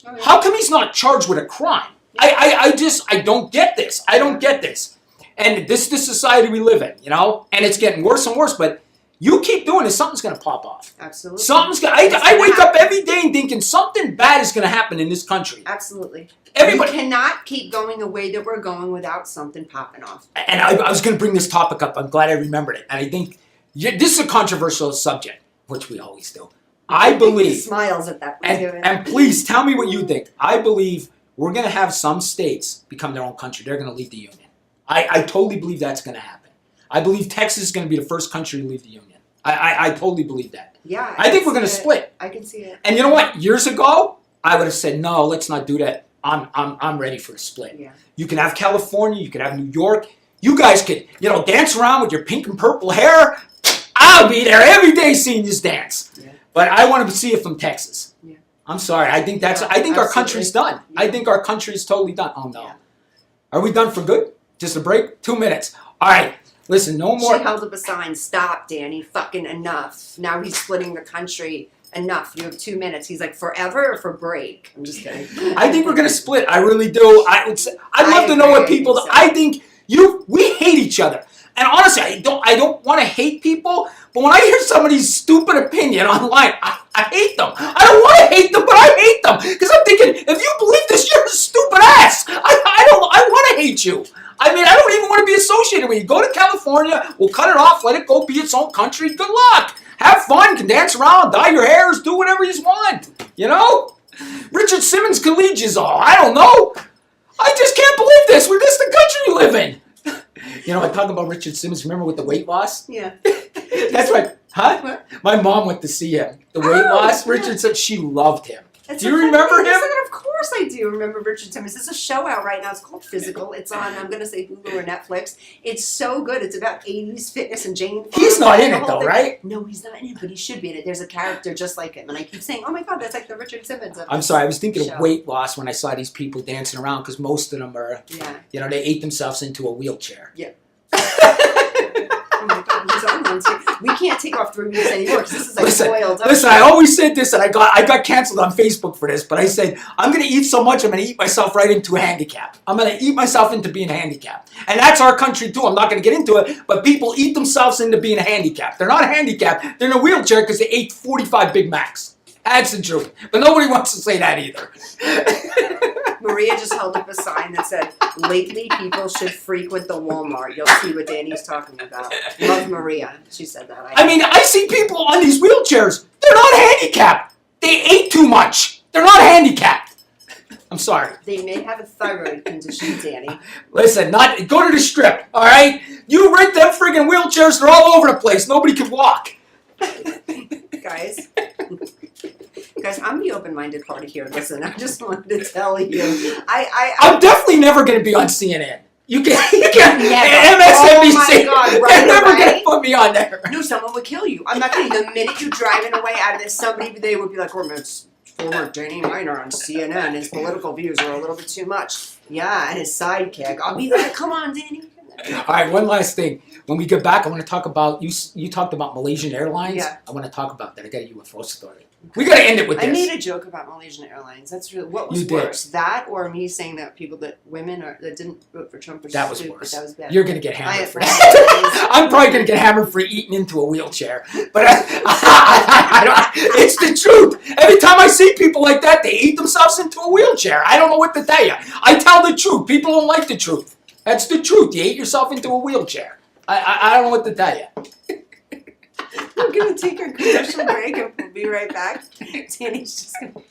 Oh, yeah. How come he's not charged with a crime? I don't get this. I don't get this. And this is the society we live in, And it's getting worse and worse, but you keep doing this, something's going to pop off. Absolutely. I wake up every day and thinking something bad is going to happen in this country. Absolutely. Everybody. We cannot keep going the way that we're going without something popping off. And I was going to bring this topic up. I'm glad I remembered it. And I think this is a controversial subject, which we always do. I He believe, smiles at that. when we do it. and please tell me what you think. I believe we're going to have some states become their own country. They're going to leave the union. I totally believe that's going to happen. I believe Texas is going to be the first country to leave the union. I totally believe that. Yeah. I think we're can going to see it. split. I can see it. And you know what? Years ago, I would have said, no, let's not do that. I'm ready for a split. Yeah. You can have California, you can have New York. You guys could, dance around with your pink and purple hair. I'll be there every day seeing you dance. Yeah. But I want to see it from Texas. Yeah. I'm sorry. I think our absolutely. country's done. Yeah. I think our country's totally done. Oh no. Yeah. Are we done for good? Just a break? 2 minutes. All right. Listen, no more. She held up a sign, stop, Danny, fucking enough. Now he's splitting the country. Enough. You have 2 minutes. He's like, forever or for break? I'm just kidding. I think we're gonna split. I really do. I'd love to know what agree, people. so. I think we hate each other. And honestly, I don't want to hate people. But when I hear somebody's stupid opinion online, I hate them. I don't want to hate them, but I hate them because I'm thinking, if you believe this, you're a stupid ass. I want to hate you. I mean, I don't even want to be associated with you. Go to California. We'll cut it off. Let it go be its own country. Good luck. Have fun. Can dance around. Dye your hairs. Do whatever you want. Richard Simmons can lead you all. I don't know. I just can't believe this. This is the country you live in. I talk about Richard Simmons. Remember with the weight loss? Yeah. That's right. Huh? What? My mom went to see him. The weight loss. Richard said she loved him. It's Do a you funny remember thing, him? isn't it? Of course I do remember Richard Simmons. There's a show out right now. It's called Physical. It's on, I'm going to say Hulu or Netflix. It's so good. It's about 80s fitness and Jane Fonda. He's not in The it whole though, thing. right? No, he's not in it, but he should be in it. There's a character just like him. And I keep saying, oh my God, that's like the Richard Simmons of I'm this sorry. I was thinking show. of weight loss when I saw these people dancing around because most of them are, Yeah. they ate themselves into a wheelchair. Yeah. Oh my God, he's on one too. We can't take off 3 weeks anymore because this is like boiled up. Listen, I always said this, and I got canceled on Facebook for this, but I said, I'm going to eat so much, I'm going to eat myself right into a handicap. I'm going to eat myself into being handicapped. And that's our country, too. I'm not going to get into it, but people eat themselves into being handicapped. They're not handicapped. They're in a wheelchair because they ate 45 Big Macs. That's the truth. But nobody wants to say that either. Maria just held up a sign that said, lately people should frequent the Walmart. You'll see what Danny's talking about. Love Maria. She said that. I mean, I see people on these wheelchairs. They're not handicapped. They ate too much. They're not handicapped. I'm sorry. They may have a thyroid condition, Danny. Listen, go to the strip, all right? You rent them friggin' wheelchairs. They're all over the place. Nobody can walk. Guys, I'm the open-minded party here. Listen, I just wanted to tell you. I'm definitely never going to be on CNN. You can't. Never. MSNBC. Oh my God, right They're never away. going to put me on there. No, someone would kill you. I'm not kidding. The minute you're driving away out of this, they would be like, oh, it's former Danny Miner on CNN. His political views are a little bit too much. Yeah, and his sidekick. I'll be like, come on, Danny. All right, one last thing. When we get back, I want to talk about, you talked about Malaysian Airlines. Yeah. I want to talk about that. I got a UFO story. We got to end it with I this. made a joke about Malaysian Airlines. That's really what was You did. worse, that or me saying that women that didn't vote for Trump were That was stupid. worse. That was bad. You're going to get hammered I- for that. I'm probably going to get hammered for eating into a wheelchair. But it's the truth. Every time I see people like that, they eat themselves into a wheelchair. I don't know what to tell you. I tell the truth. People don't like the truth. That's the truth. You ate yourself into a wheelchair. I don't know what to tell you. I'm going to take a commercial break and we'll be right back. Danny's just going to...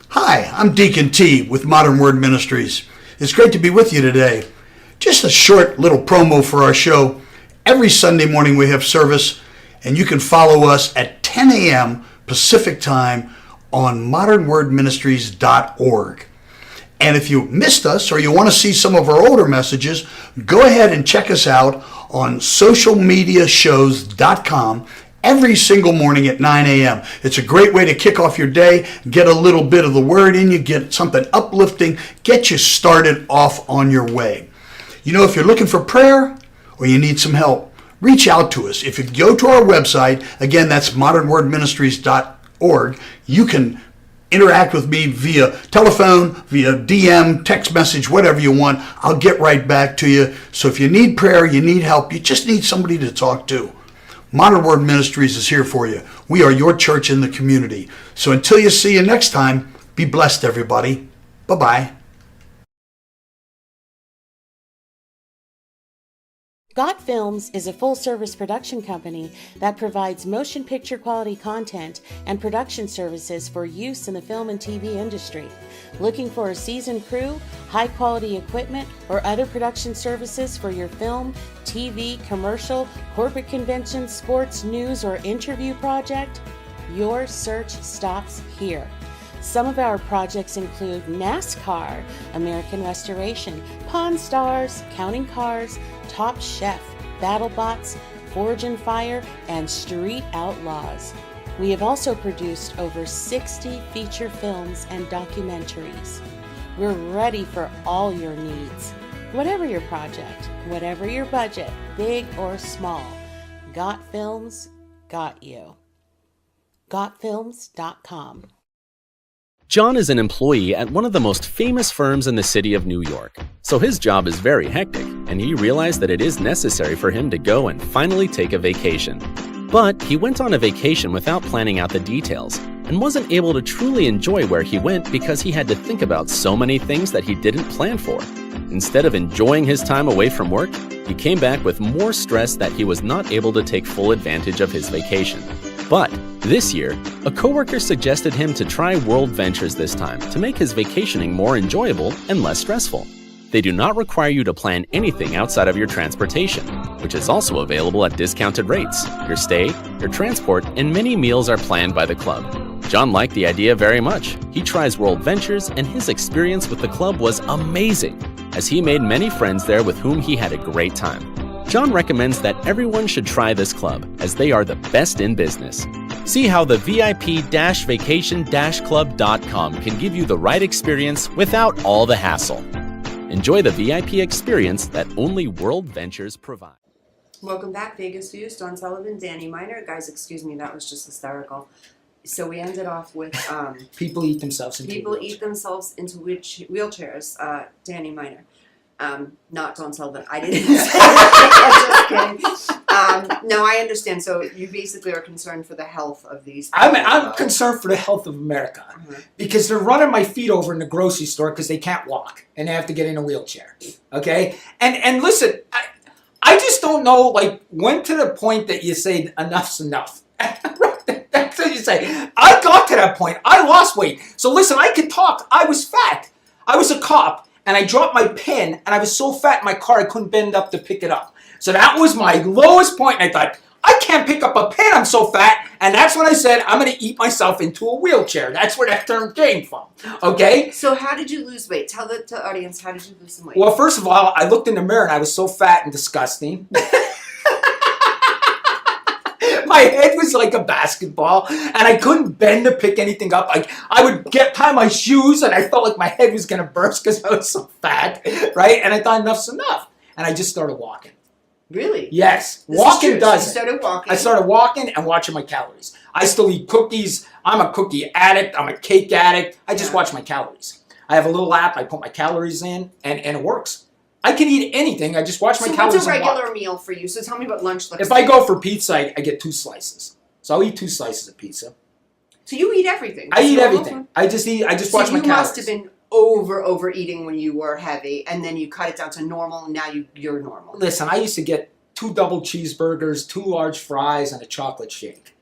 Hi, I'm Deacon T with Modern Word Ministries. It's great to be with you today. Just a short little promo for our show. Every Sunday morning we have service, and you can follow us at 10 a.m. Pacific Time on modernwordministries.org. And if you missed us or you want to see some of our older messages, go ahead and check us out on socialmediashows.com every single morning at 9 a.m. It's a great way to kick off your day, get a little bit of the word in you, get something uplifting, get you started off on your way. You know, if you're looking for prayer or you need some help, reach out to us. If you go to our website, again, that's modernwordministries.org, you can interact with me via telephone, via DM, text message, whatever you want. I'll get right back to you. So if you need prayer, you need help, you just need somebody to talk to, Modern Word Ministries is here for you. We are your church in the community. So until you see you next time, be blessed, everybody. Bye-bye. Got Films is a full-service production company that provides motion picture quality content and production services for use in the film and TV industry. Looking for a seasoned crew, high-quality equipment, or other production services for your film, TV, commercial, corporate convention, sports, news, or interview project? Your search stops here. Some of our projects include NASCAR, American Restoration, Pawn Stars, Counting Cars, Top Chef, BattleBots, Forge and Fire, and Street Outlaws. We have also produced over 60 feature films and documentaries. We're ready for all your needs. Whatever your project, whatever your budget, big or small, Got Films got you. GotFilms.com. John is an employee at one of the most famous firms in the city of New York, so his job is very hectic, and he realized that it is necessary for him to go and finally take a vacation. But he went on a vacation without planning out the details, and wasn't able to truly enjoy where he went because he had to think about so many things that he didn't plan for. Instead of enjoying his time away from work, he came back with more stress that he was not able to take full advantage of his vacation. But this year, a coworker suggested him to try World Ventures this time to make his vacationing more enjoyable and less stressful. They do not require you to plan anything outside of your transportation, which is also available at discounted rates. Your stay, your transport, and many meals are planned by the club. John liked the idea very much. He tries World Ventures, and his experience with the club was amazing, as he made many friends there with whom he had a great time. John recommends that everyone should try this club, as they are the best in business. See how the VIP-vacation-club.com can give you the right experience without all the hassle. Enjoy the VIP experience that only World Ventures provide. Welcome back, Vegas Views. Dawn Sullivan, Danny Miner. Guys, excuse me, that was just hysterical. So we ended off with People eat themselves into people wheelchairs. eat themselves into wheelchairs. Danny Miner. Not Dawn Sullivan. I didn't say that. I'm just kidding. No, I understand. So you basically are concerned for the health of these people. I'm concerned for the health of America because they're running my feet over in the grocery store because they can't walk and they have to get in a wheelchair. Okay, and listen, I just don't know, like, when to the point that you say enough's enough. That's what you say. I got to that point. I lost weight. So listen, I could talk. I was fat. I was a cop. And I dropped my pen, and I was so fat in my car I couldn't bend up to pick it up. So that was my lowest point, and I thought, I can't pick up a pen, I'm so fat. And that's when I said, I'm going to eat myself into a wheelchair. That's where that term came from, okay? So how did you lose weight? Tell the audience, how did you lose some weight? Well, first of all, I looked in the mirror, and I was so fat and disgusting. My head was like a basketball, and I couldn't bend to pick anything up. I would tie my shoes, and I felt like my head was going to burst because I was so fat, right? And I thought enough's enough, and I just started walking. Really? Yes. This Walking is true. does So it. you started walking. I started walking and watching my calories. I still eat cookies. I'm a cookie addict. I'm a cake addict. I just watch my calories. I have a little app. I put my calories in, and it works. I can eat anything. I just watch my So calories. what's a and walk. regular meal for you? So tell me what lunch looks If like. I go for pizza, I get 2 slices. So I'll eat 2 slices of pizza. So you eat everything? I eat Normal everything. food? I just So watch my you calories. must have been overeating when you were heavy, and then you cut it down to normal, and now you're normal. Listen, I used to get 2 double cheeseburgers, 2 large fries, and a chocolate shake.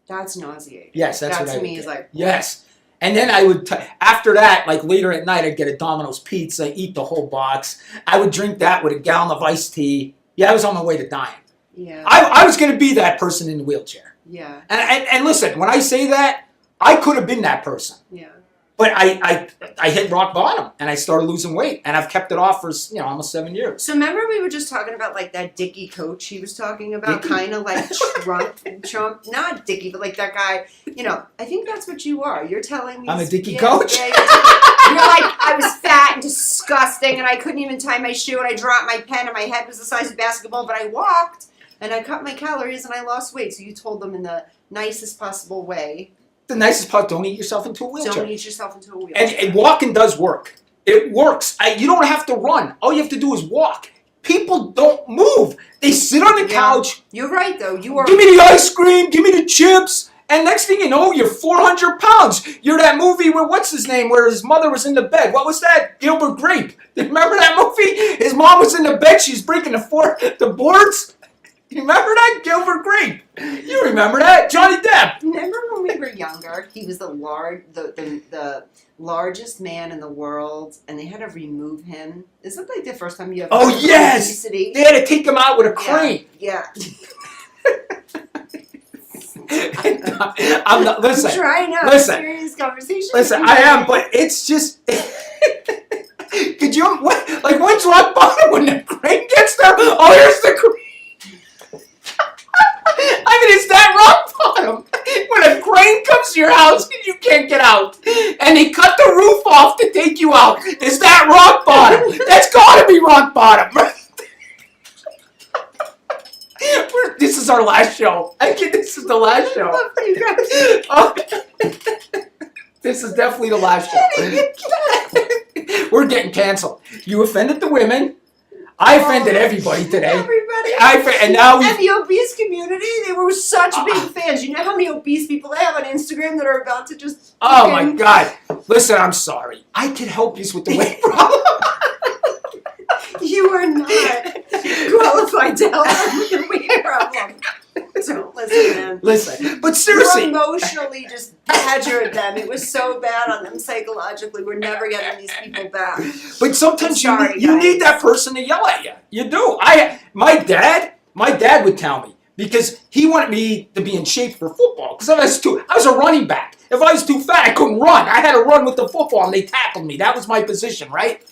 That's nauseating. Yes, that's that what I to would me is get. like Yes. And then I would, after that, like later at night, I'd get a Domino's pizza, eat the whole box. I would drink that with a gallon of iced tea. Yeah, I was on my way to dying. yeah, I was going to be that person in the wheelchair. yeah, And listen, when I say that, I could have been that person. yeah. But I hit rock bottom, and I started losing weight, and I've kept it off for almost 7 years. So remember we were just talking about like that Dickie coach he was talking about, Dickie? kind of like Trump, not Dickie, but like that guy. I think that's what you are. You're telling me I'm a Dickie yeah, coach? Yeah, you're like, I was fat and disgusting, and I couldn't even tie my shoe, and I dropped my pen, and my head was the size of a basketball, but I walked, and I cut my calories, and I lost weight. So you told them in the nicest possible way, The nicest part, don't eat yourself into a wheelchair. don't eat yourself into a wheelchair. And walking does work. It works. You don't have to run. All you have to do is walk. People don't move. They sit on the couch. You're right, though. You are. Give me the ice cream. Give me the chips. And next thing you know, you're 400 pounds. You're that movie where, what's his name, where his mother was in the bed. What was that? Gilbert Grape. Remember that movie? His mom was in the bed. She's breaking the boards. You remember that? Gilbert Grape. You remember that? Johnny Depp. Remember when we were younger? He was the largest man in the world, and they had to remove him. Is that like the first time you ever? Oh, heard of yes! obesity? They had to take him out with a crane. Yeah. I'm not. Listen. I'm trying to have a Listen. serious conversation. Listen, with you. I am, but it's just. Could you like when's rock bottom when the crane gets there? Oh, here's the crane. I mean, is that rock bottom? When a crane comes to your house and you can't get out, and they cut the roof off to take you out, is that rock bottom? That's gotta be rock bottom, right? This is our last show. I think this is the last show. Oh, this is definitely the last show. We're getting canceled. You offended the women. I offended everybody today. Everybody. And now And the obese community, they were such big fans. You know how many obese people I have on Instagram that are about to just. oh my fucking- God. Listen, I'm sorry. I could help you with the weight problem. You are not qualified to help them with the weight problem. Don't listen, man. Listen, but You seriously. emotionally just badgered them. It was so bad on them psychologically. We're never getting these people back. But sometimes I'm sorry, you need guys. that person to yell at you. You do. My dad would tell me because he wanted me to be in shape for football. Because I was a running back. If I was too fat, I couldn't run. I had to run with the football, and they tackled me. That was my position, right?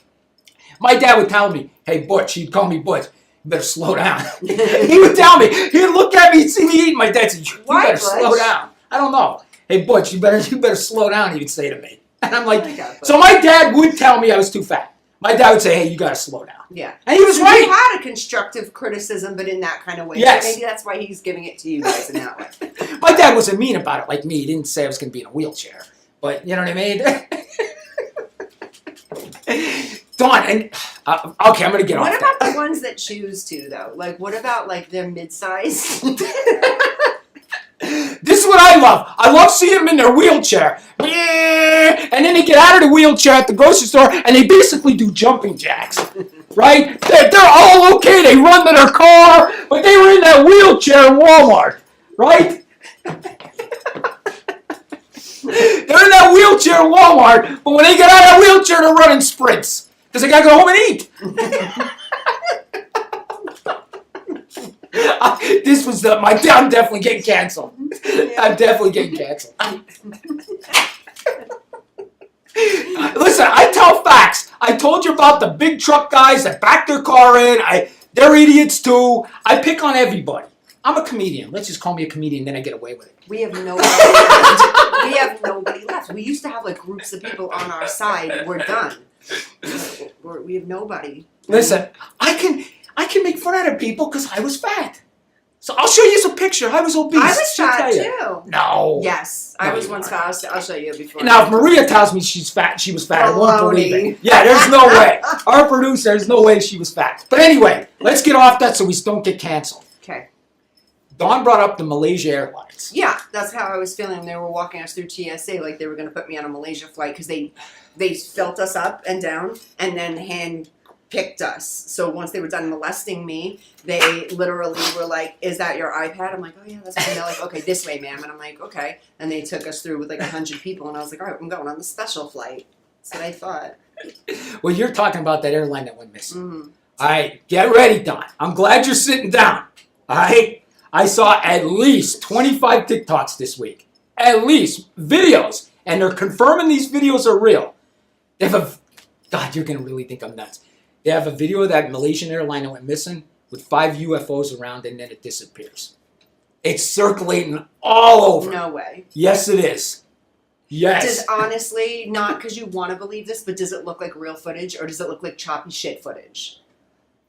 My dad would tell me, "Hey, Butch," he'd call me Butch. You better slow down. He would tell me. He'd look at me, he'd see me eating. My dad said, "You Why, better Butch? slow down." I don't know. "Hey, Butch, you better slow down." He would say to me, and I'm like, Oh my God, so my dad would tell me I was too fat. My dad would say, "Hey, you gotta slow down." Yeah. And he was So right. You had a constructive criticism, but in that kind of way. Yes. So maybe that's why he's giving it to you guys in that way. My dad wasn't mean about it like me. He didn't say I was going to be in a wheelchair. But you know what I mean? Dawn, and okay, I'm going to get What off about that. the ones that choose to, though? Like, what about, like, their mid-size? This is what I love. I love seeing them in their wheelchair. And then they get out of the wheelchair at the grocery store and they basically do jumping jacks. Right? They're all okay. They run to their car, but they were in that wheelchair in Walmart. Right? They're in that wheelchair in Walmart, but when they get out of that wheelchair, they're running sprints. Because they got to go home and eat. This was I'm definitely getting canceled. I'm definitely getting canceled. Listen, I tell facts. I told you about the big truck guys that back their car in. They're idiots too. I pick on everybody. I'm a comedian. Let's just call me a comedian, then I get away with it. We have nobody left. We have nobody left. We used to have, like, groups of people on our side. We're done. We have nobody. Listen, I can make fun out of people because I was fat. So I'll show you some picture. I was obese. I was She'll fat, tell you. too. No. Yes, No, I was you once weren't. fat. I'll show you before. Now, if Maria tells me she's fat, she was fat, I won't believe Baloney. it. Yeah, there's no way. Our producer, there's no way she was fat. But anyway, let's get off that so we don't get canceled. Okay. Dawn brought up the Malaysia Airlines. Yeah, that's how I was feeling. They were walking us through TSA like they were going to put me on a Malaysia flight because they felt us up and down and then hand-picked us. So once they were done molesting me, they literally were like, "Is that your iPad?" I'm like, "Oh, yeah, that's fine." They're like, "Okay, this way, ma'am." And I'm like, "Okay." And they took us through with like 100 people. And I was like, "All right, I'm going on the special flight." That's what I thought. Well, you're talking about that airline that went missing. Mm. All right, get ready, Dawn. I'm glad you're sitting down. All right? I saw at least 25 TikToks this week. At least videos. And they're confirming these videos are real. They have God, you're going to really think I'm nuts. They have a video of that Malaysian airline that went missing with 5 UFOs around and then it disappears. It's circulating all over. No way. Yes, it is. Yes. Does honestly, not because you want to believe this, but does it look like real footage or does it look like choppy shit footage?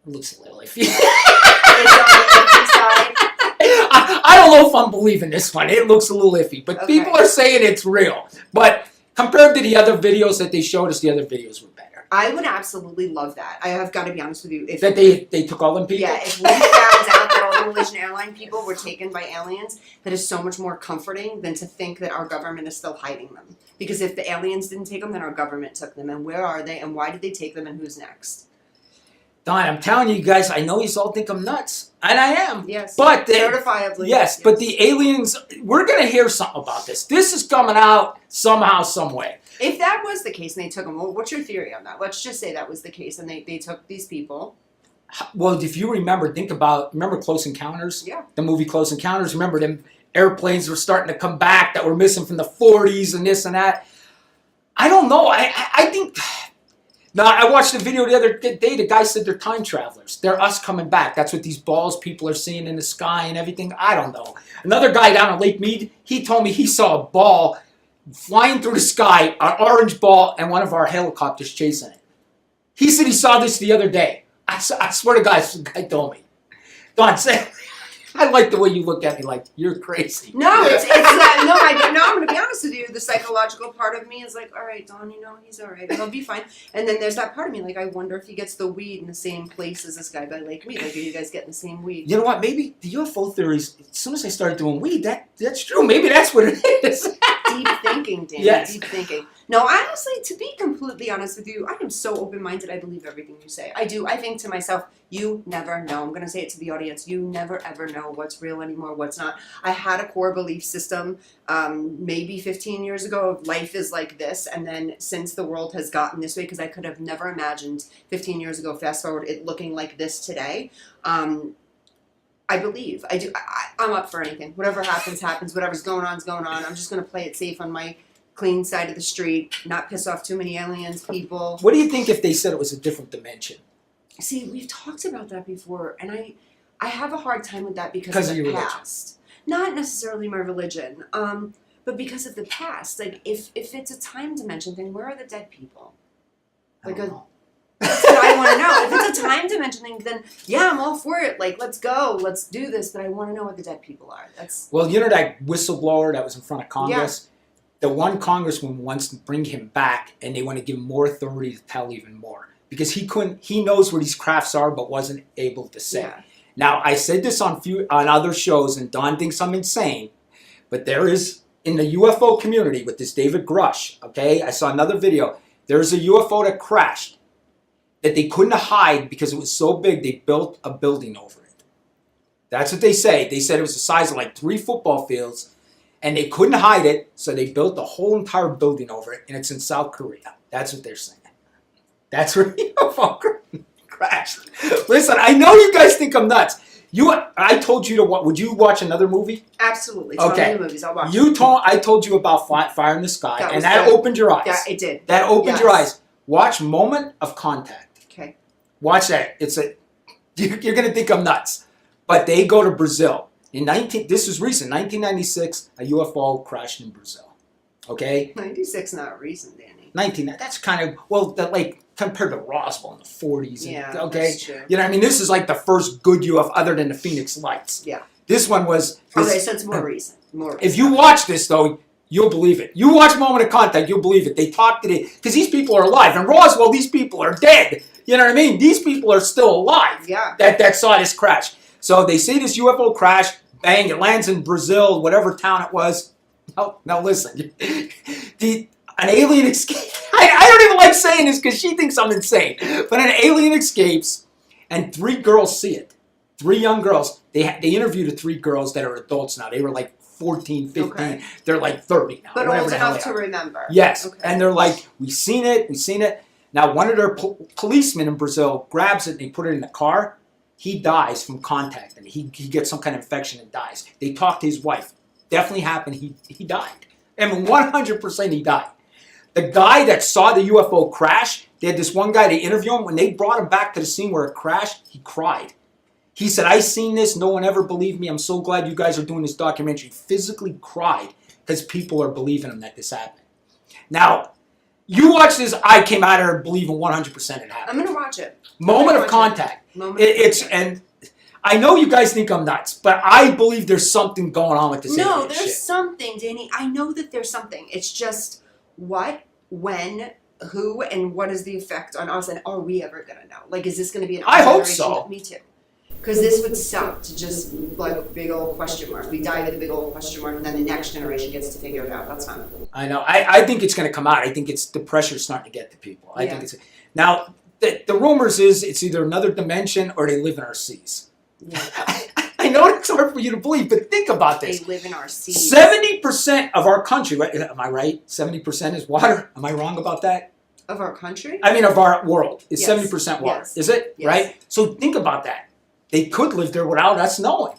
It looks a little iffy. It's on the iffy side. I don't know if I'm believing this one. It looks a little iffy, but Okay. people are saying it's real. But compared to the other videos that they showed us, the other videos were better. I would absolutely love that. I have got to be honest with you. If That they took all them people. Yeah, if we found out that all the Malaysian airline people were taken by aliens, that is so much more comforting than to think that our government is still hiding them. Because if the aliens didn't take them, then our government took them. And where are they? And why did they take them? And who's next? Don, I'm telling you guys, I know you all think I'm nuts, and I am. Yes. But certifiably. yes, but the aliens. We're gonna hear something about this. This is coming out somehow, some way. If that was the case and they took them, well, what's your theory on that? Let's just say that was the case and they took these people. Well, if you remember Close Encounters? Yeah. The movie Close Encounters. Remember them? airplanes were starting to come back that were missing from the 40s and this and that. I don't know. I think. Now, I watched a video the other day. The guy said they're time travelers. They're us coming back. That's what these balls people are seeing in the sky and everything. I don't know. Another guy down at Lake Mead, he told me he saw a ball flying through the sky, an orange ball, and one of our helicopters chasing it. He said he saw this the other day. I swear to God, some guy told me. Don, say, I like the way you look at me like you're crazy. No, it's that. No, I'm going to be honest with you. The psychological part of me is like, all right, Don, he's all right. He'll be fine. And then there's that part of me, like, I wonder if he gets the weed in the same place as this guy by Lake Mead. Like, are you guys getting the same weed? You know what? Maybe the UFO theories, as soon as I started doing weed, that's true. Maybe that's what it is. Deep thinking, Danny. Yes. Deep thinking. No, honestly, to be completely honest with you, I am so open-minded. I believe everything you say. I do. I think to myself, you never know. I'm going to say it to the audience. You never, ever know what's real anymore, what's not. I had a core belief system maybe 15 years ago of life is like this. And then since the world has gotten this way, because I could have never imagined 15 years ago, fast forward, it looking like this today. I believe. I do. I'm up for anything. Whatever happens, happens. Whatever's going on is going on. I'm just going to play it safe on my clean side of the street, not piss off too many aliens, people. What do you think if they said it was a different dimension? See, we've talked about that before, and I have a hard time with that because of your the religion. past. Not necessarily my religion, but because of the past. Like, if it's a time dimension thing, where are the dead people? I don't know. That's what I want to know. If it's a time dimension thing, then yeah, I'm all for it. Like, let's go, let's do this. But I want to know what the dead people are. Well, you know that whistleblower that was in front of Congress? Yeah. The one congressman wants to bring him back, and they want to give him more authority to tell even more. Because he knows where these crafts are, but wasn't able to say. Yeah. Now, I said this on other shows, and Don thinks I'm insane, but there is, in the UFO community with this David Grush, okay, I saw another video, there's a UFO that crashed that they couldn't hide because it was so big, they built a building over it. That's what they say. They said it was the size of like 3 football fields, and they couldn't hide it, so they built the whole entire building over it, and it's in South Korea. That's what they're saying. That's where UFO crashed. Listen, I know you guys think I'm nuts. I told you to what? Would you watch another movie? Absolutely. Tell me the movies. I'll watch. I told you about Fire in the Sky, and that opened your eyes. Yeah, it did. That opened your eyes. Watch Moment of Contact. Okay. Watch that. You're gonna think I'm nuts, but they go to Brazil. This was recent, 1996, a UFO crashed in Brazil. Okay? 96 not recent, Danny. That's kind of, like, compared to Roswell in the 40s. Yeah, okay? that's true. You know what I mean? This is like the first good UFO other than the Phoenix Lights. Yeah. This one was... Okay, so it's more recent. If you watch this, though, you'll believe it. You watch Moment of Contact, you'll believe it. They talked to because these people are alive. In Roswell, these people are dead. You know what I mean? These people are still alive. Yeah. That saw this crash. So they see this UFO crash, bang, it lands in Brazil, whatever town it was. Now listen, an alien escape. I don't even like saying this because she thinks I'm insane. But an alien escapes, and 3 girls see it. 3 young girls. They interviewed the 3 girls that are adults now. They were like 14, 15. Okay. They're like 30 now. But old enough to remember. Yes. Okay. And they're like, we've seen it. Now, one of their policemen in Brazil grabs it and they put it in the car. He dies from contact, and he gets some kind of infection and dies. They talked to his wife. Definitely happened. He died. I mean, 100% he died. The guy that saw the UFO crash, they had this one guy, they interviewed him. When they brought him back to the scene where it crashed, he cried. He said, I seen this. No one ever believed me. I'm so glad you guys are doing this documentary. He physically cried because people are believing him that this happened. Now, you watch this, I came out of here believing 100% it happened. I'm going to watch it. Moment of Contact. And I know you guys think I'm nuts, but I believe there's something going on with this. No, there's something, Danny. I know that there's something. It's just what, when, who, and what is the effect on us, and are we ever going to know? Like, is this going to be an I hope generation? so. Me too. Because this would suck to just, like, big old question mark. We die with a big old question mark, and then the next generation gets to figure it out. That's fine. I know. I think it's going to come out. I think it's the pressure's starting to get to people. I think it's... Now, the rumors is it's either another dimension or they live in our seas. Yeah. I know it's hard for you to believe, but think about this. They live in our seas. 70% of our country, right? Am I right? 70% is water. Am I wrong about that? Of our country? I mean, of our world. It's Yes. 70% water. Yes. Is it? Yes. Right? So think about that. They could live there without us knowing.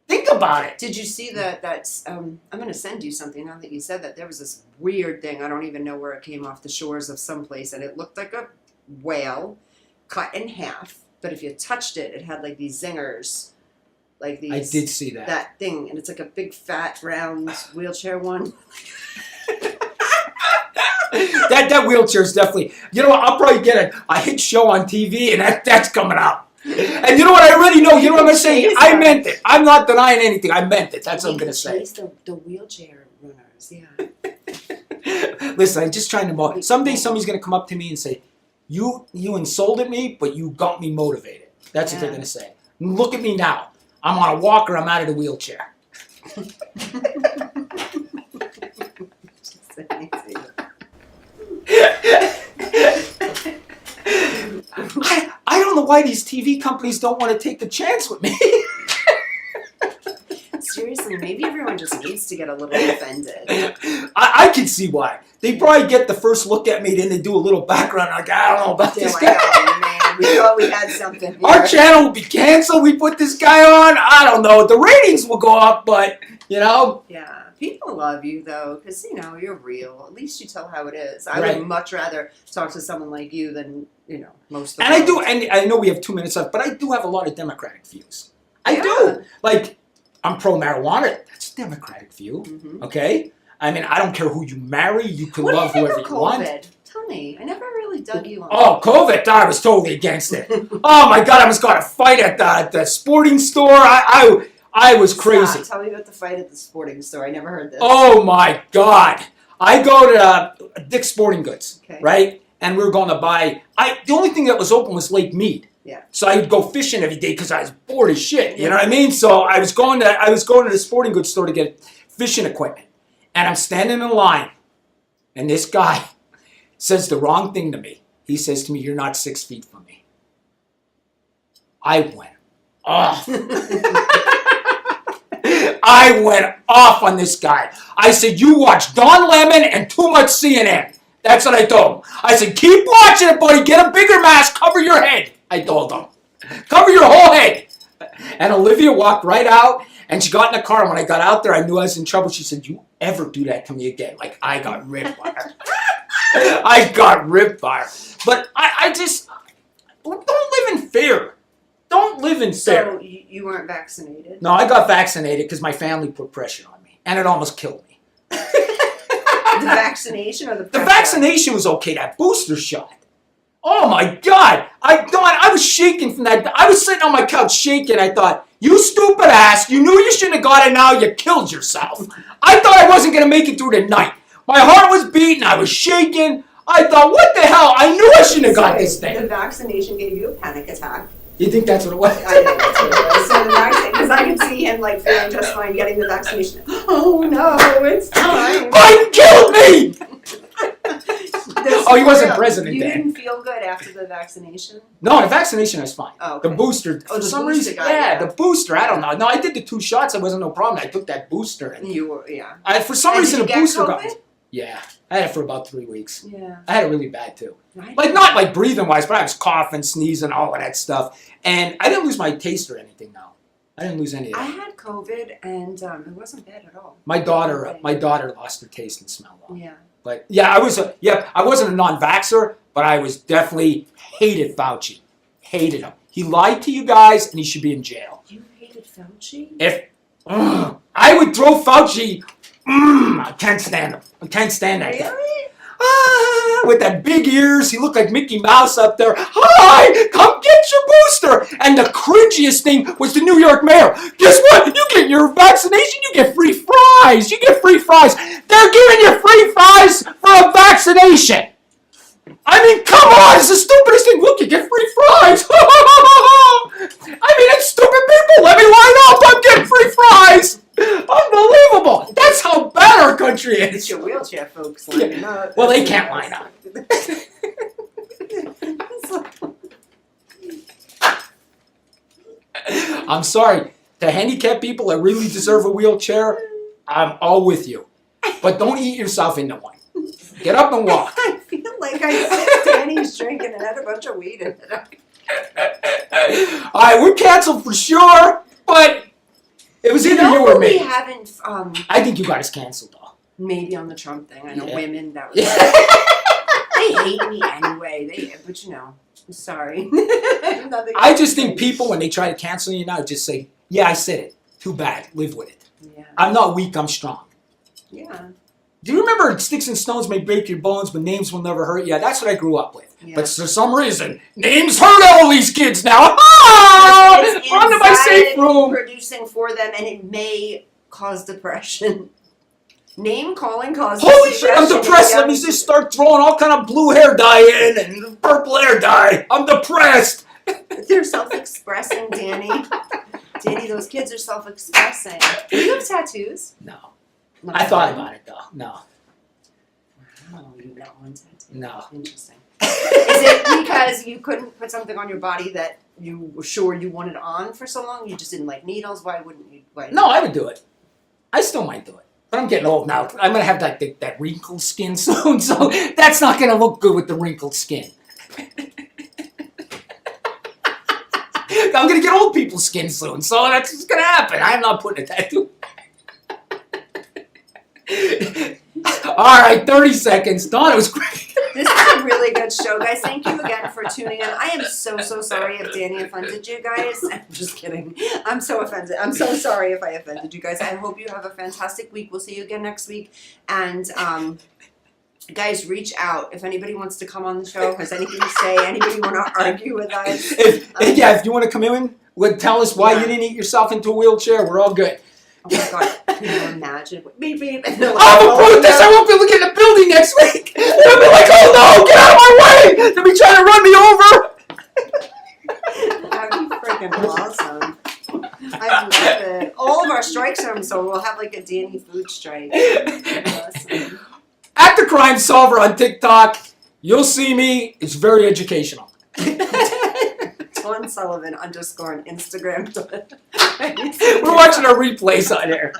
Think about it. Did you see that's I'm gonna send you something now that you said that. There was this weird thing, I don't even know where it came off the shores of someplace, and it looked like a whale cut in half, but if you touched it, it had like these zingers. Like these I did see that. that thing, and it's like a big fat round wheelchair one. that wheelchair is definitely. You know what? I'll probably get a hit show on TV, and that's coming out. And you know what? I already know. You know what I'm gonna say? I meant it. I'm not denying anything. I meant it. That's what I'm gonna say. Chase the wheelchair runners, yeah. Listen, I'm just trying to. Someday somebody's gonna come up to me and say, "You insulted me, but you got me motivated." That's what they're gonna say. Look at me now. I'm on a walker. I'm out of the wheelchair. I don't know why these TV companies don't want to take the chance with me. Seriously, maybe everyone just needs to get a little offended. I can see why. They probably get the first look at me, then they do a little background. Like, I don't know about They're this like, guy. oh man, we thought we had something here. Our channel will be canceled. We put this guy on. I don't know. The ratings will go up, but Yeah, people love you though, because you're real. At least you tell how it is. I Right. would much rather talk to someone like you than most of the And I do. world. And I know we have 2 minutes left, but I do have a lot of Democratic views. I Yeah. do. Like, I'm pro marijuana. That's a Democratic view. Mhm. Okay. I mean, I don't care who you marry. You can What do you love think whoever of you want. COVID? Tell me. I never really dug you on. Oh, COVID! I was totally against it. Oh my God! I was going to fight at the sporting store. I was crazy. Stop. Tell me about the fight at the sporting store. I never heard this. Oh my God! I go to Dick's Sporting Goods, Okay. right? And we were going to buy. The only thing that was open was Lake Mead. Yeah. So I'd go fishing every day because I was bored as shit. You know what I mean? So I was going to the sporting goods store to get fishing equipment, and I'm standing in line, and this guy says the wrong thing to me. He says to me, "You're not 6 feet from me." I went off. I went off on this guy. I said, "You watch Don Lemon and too much CNN." That's what I told him. I said, "Keep watching it, buddy. Get a bigger mask. Cover your head." I told him. Cover your whole head. And Olivia walked right out, and she got in the car. And when I got out there, I knew I was in trouble. She said, "You ever do that to me again?" Like, I got ripped by her. I got ripped by her. But I just, don't live in fear. Don't live in fear. So you weren't vaccinated? No, I got vaccinated because my family put pressure on me. And it almost killed me. The vaccination or the The pressure? vaccination was okay. That booster shot. Oh my God! I was shaking from that. I was sitting on my couch shaking. I thought, "You stupid ass! You knew you shouldn't have got it. Now you killed yourself." I thought I wasn't gonna make it through the night. My heart was beating. I was shaking. I thought, "What the hell? I knew I shouldn't have got this The thing." vaccination gave you a panic attack. You think that's what it was? I know that's what it was. So the vaccine, because I could see him like feeling just fine getting the vaccination. Oh no, it's time. Biden killed me. This Oh, he is wasn't real. president You then. didn't feel good after the vaccination? No, the vaccination was fine. Oh, okay. The booster, Oh, for the some booster reason, guy, yeah, yeah. the booster. I don't know. No, I did the 2 shots. It wasn't no problem. I took that booster, and You were, yeah. for some And reason did the you get booster got. COVID? Yeah, I had it for about 3 weeks. Yeah. I had it really bad too. Right. Like, not like breathing wise, but I was coughing, sneezing, all of that stuff. And I didn't lose my taste or anything. No, I didn't lose any of I that. had COVID and it wasn't bad at all. My daughter lost her taste and smell. Though. Yeah. But yeah, I wasn't a non-vaxxer, but I was definitely hated Fauci. Hated him. He lied to you guys, and he should be in jail. You hated Fauci? If I would throw Fauci, I can't stand him. I can't stand that guy. Really? With that big ears, he looked like Mickey Mouse up there. "Hi, come get your booster." And the cringiest thing was the New York mayor. "Guess what? You get your vaccination, you get free fries. You get free fries." They're giving you free fries for a vaccination. I mean, come on, it's the stupidest thing. Look, you get free fries. I mean, it's stupid people. Let me line up. I'm getting free fries. Unbelievable. That's how bad our country It's is. your wheelchair folks lining up. Well, they can't line up. I'm sorry. The handicapped people that really deserve a wheelchair, I'm all with you. But don't eat yourself into one. Get up and walk. I feel like I sipped Danny's drink and it had a bunch of weed in it. All right, we're canceled for sure, but It was You either know you or who we me. haven't, I think you got us canceled, though. maybe on the Trump thing. I know Yeah. women that was. Yeah. They hate me anyway. But you know, I'm sorry. Nothing I just think else. people, when they try to cancel you now, just say, yeah, I said it. Too bad. Live with it. Yeah. I'm not weak, I'm strong. Yeah. Do you remember sticks and stones may break your bones, but names will never hurt you? That's what I grew up with. Yeah. But for some reason, names hurt all these kids now. Ah! It's Run to my safe anxiety room. producing for them, and it may cause depression. Name calling causes Holy shit, I'm depression. depressed. Let me just start throwing all kind of blue hair dye in and purple hair dye. I'm depressed. They're self-expressing, Danny. Danny, those kids are self-expressing. Do you have tattoos? No. No. I thought about it, though. No. Oh, you got one tattoo. No. Interesting. Is it because you couldn't put something on your body that you were sure you wanted on for so long? You just didn't like needles? Why wouldn't you? Why? No, I would do it. I still might do it. But I'm getting old now. I'm going to have that wrinkled skin soon, so that's not going to look good with the wrinkled skin. I'm going to get old people's skin soon, so that's what's going to happen. I'm not putting a tattoo. All right, 30 seconds. Dawn, it was great. This is a really good show, guys. Thank you again for tuning in. I am so sorry if Danny offended you guys. I'm just kidding. I'm so offended. I'm so sorry if I offended you guys. I hope you have a fantastic week. We'll see you again next week. And guys, reach out if anybody wants to come on the show, has anything to say, anybody want to argue with us. If you want to come in, tell us why Yeah. you didn't eat yourself into a wheelchair. We're all good. Oh my god, can you imagine? Beep beep. And they're like, I'm a protest. I won't be able to get in the building next week. They'll be like, oh no, get out of my way. They'll be trying to run me over. That'd be freaking awesome. I love it. All of our strikes are so we'll have like a Danny food strike. Awesome. At the Crime Solver on TikTok, you'll see me. It's very educational. Dawn Sullivan _ on Instagram. We're watching our replays on there.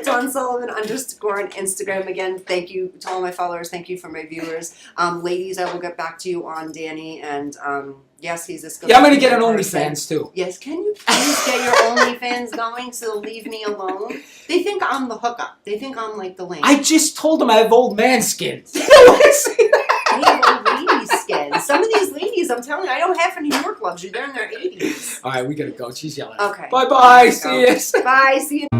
Dawn Sullivan _ on Instagram. Again, thank you to all my followers. Thank you for my viewers. Ladies, I will get back to you on Danny. And yes, he's a Yeah, I'm going to get an person. OnlyFans too. Yes, can you please get your OnlyFans going so they'll leave me alone? They think I'm the hookup. They think I'm like the link. I just told them I have old man skin. You don't want to see that? They have old lady skin. Some of these ladies, I'm telling you, I know half of New York loves you. They're in their 80s. All right, we got to go. She's yelling. Okay. Bye-bye. See you. Bye. See you.